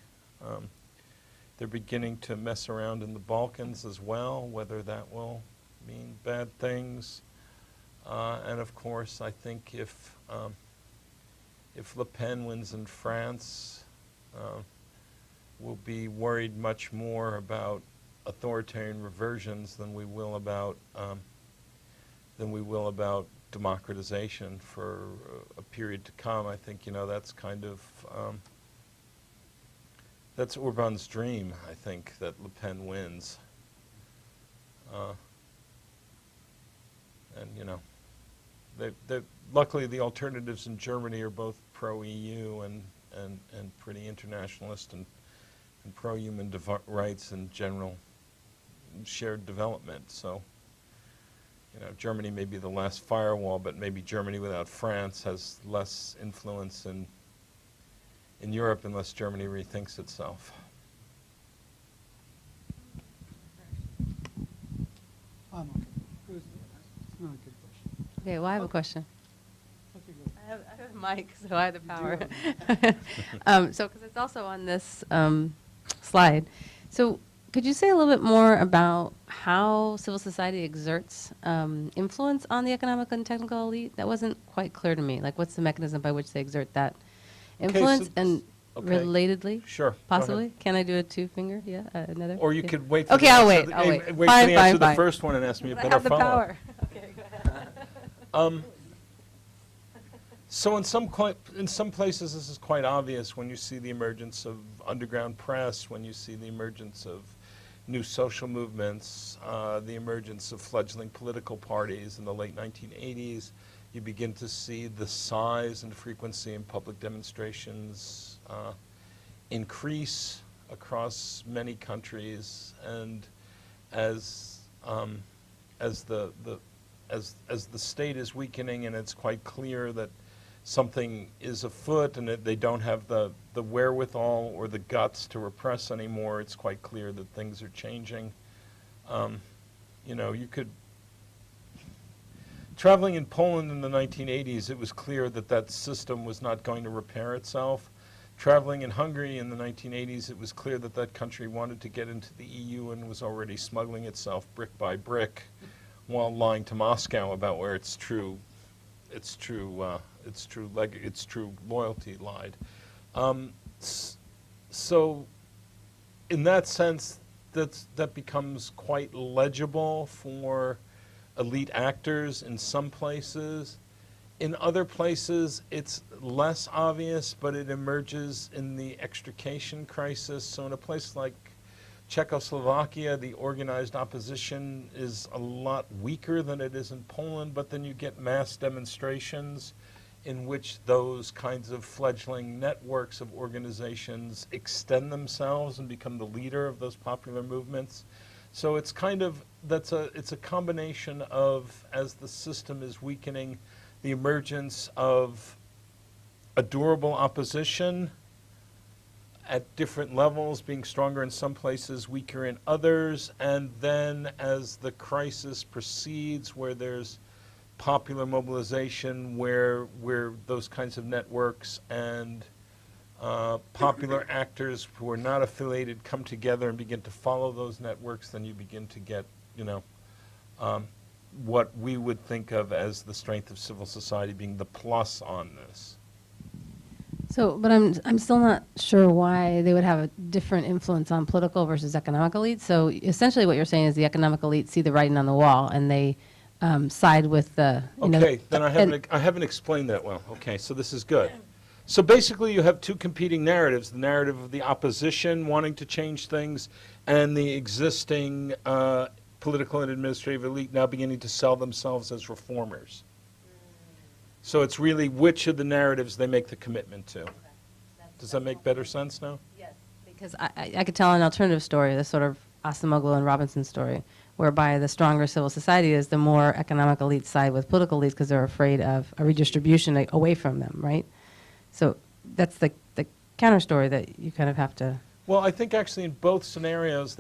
They're beginning to mess around in the Balkans as well, whether that will mean bad things. And of course, I think if Le Pen wins in France, we'll be worried much more about authoritarian reversions than we will about democratization for a period to come. I think that's kind of that's Orban's dream. I think that Le Pen wins, and luckily the alternatives in Germany are both pro-EU and pretty internationalist and pro-human rights and general shared development. So Germany may be the last firewall, but maybe Germany without France has less influence in Europe unless Germany rethinks itself. I'm okay. It's not a good question. Okay, well, I have a question. Okay, go. I have a mic, so I have the power. So, because it's also on this slide. So, could you say a little bit more about how civil society exerts influence on the economic and technical elite? That wasn't quite clear to me. Like, what's the mechanism by which they exert that influence? so- And okay. relatedly, Sure. go ahead. possibly? Can I do a two-finger? Yeah, another? Or you Yeah. could wait for Okay, the I'll answer, wait, I'll wait. wait for Fine, the answer to fine, the fine. first one and ask me a I better have the follow-up. power. Okay, go ahead. So in some places this is quite obvious when you see the emergence of underground press, when you see the emergence of new social movements, the emergence of fledgling political parties in the late 1980s. You begin to see the size and frequency in public demonstrations increase across many countries, and as the state is weakening and it's quite clear that something is afoot and that they don't have the wherewithal or the guts to repress anymore, it's quite clear that things are changing. You could, traveling in Poland in the 1980s, it was clear that that system was not going to repair itself. Traveling in Hungary in the 1980s, it was clear that that country wanted to get into the EU and was already smuggling itself brick by brick while lying to Moscow about where its true loyalty lied. So in that sense, that becomes quite legible for elite actors in some places. In other places, it's less obvious, but it emerges in the extrication crisis. So in a place like Czechoslovakia, the organized opposition is a lot weaker than it is in Poland, but then you get mass demonstrations in which those kinds of fledgling networks of organizations extend themselves and become the leader of those popular movements. So it's kind of, it's a combination of, as the system is weakening, the emergence of a durable opposition at different levels, being stronger in some places, weaker in others, and then as the crisis proceeds, where there's popular mobilization, where those kinds of networks and popular actors who are not affiliated come together and begin to follow those networks, then you begin to get, what we would think of as the strength of civil society being the plus on this. So, but I'm still not sure why they would have a different influence on political versus economic elites. So essentially what you're saying is the economic elites see the writing on the wall and they side with the, Okay, then I haven't explained that well. Okay, so this is good. So basically you have two competing narratives, the narrative of the opposition wanting to change things and the existing political and administrative elite now beginning to sell themselves as reformers. So it's really which of the narratives they make the commitment to. Does that make better sense now? Yes, because I could tell an alternative story, the sort of Acemoglu and Robinson story, whereby the stronger civil society is, the more economic elites side with political elites because they're afraid of a redistribution away from them, right? So that's the counter story that you kind of have to... Well, I think actually in both scenarios,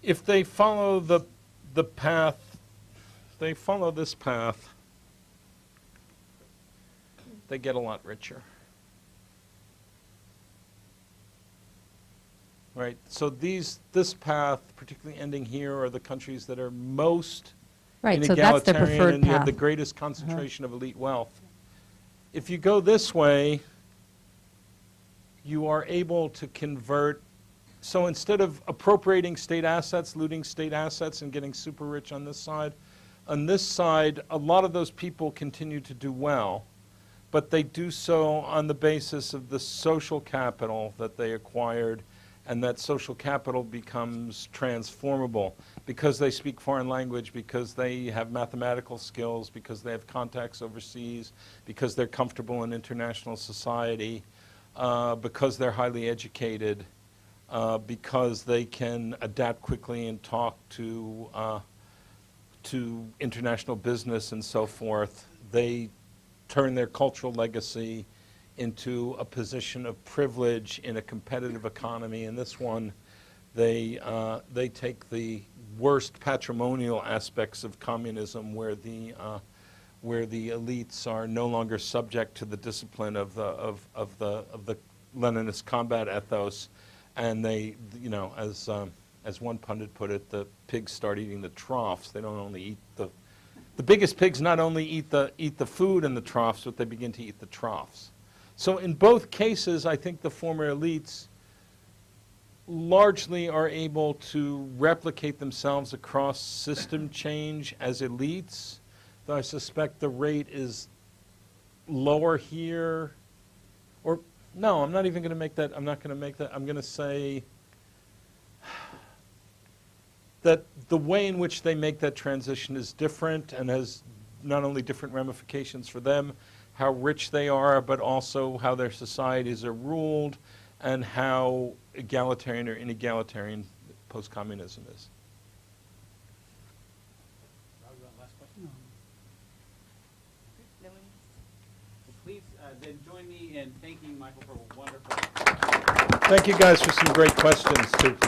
if they follow the path, they follow this path, they get a lot richer. Right, so this path, particularly ending here, are the countries that are most Right, so that's their inegalitarian preferred and you have path. the greatest concentration of elite wealth. If you go this way, you are able to convert. So instead of appropriating state assets, looting state assets, and getting super rich on this side, a lot of those people continue to do well, but they do so on the basis of the social capital that they acquired, and that social capital becomes transformable because they speak foreign language, because they have mathematical skills, because they have contacts overseas, because they're comfortable in international society, because they're highly educated. because they can adapt quickly and talk to international business and so forth. They turn their cultural legacy into a position of privilege in a competitive economy. In this one, they take the worst patrimonial aspects of communism, where the elites are no longer subject to the discipline of the Leninist combat ethos, and they, you know, as one pundit put it, the pigs start eating the troughs. They don't only eat the biggest pigs not only eat the food in the troughs, but they begin to eat the troughs. So in both cases, I think the former elites largely are able to replicate themselves across system change as elites, though I suspect the rate is lower here. Or, no, I'm not even going to make that. I'm not going to make that. I'm going to say that the way in which they make that transition is different and has not only different ramifications for them, how rich they are, but also how their societies are ruled and how egalitarian or inegalitarian post-communism is. Please then join me in thanking Michael for a wonderful. Thank you guys for some great questions, too.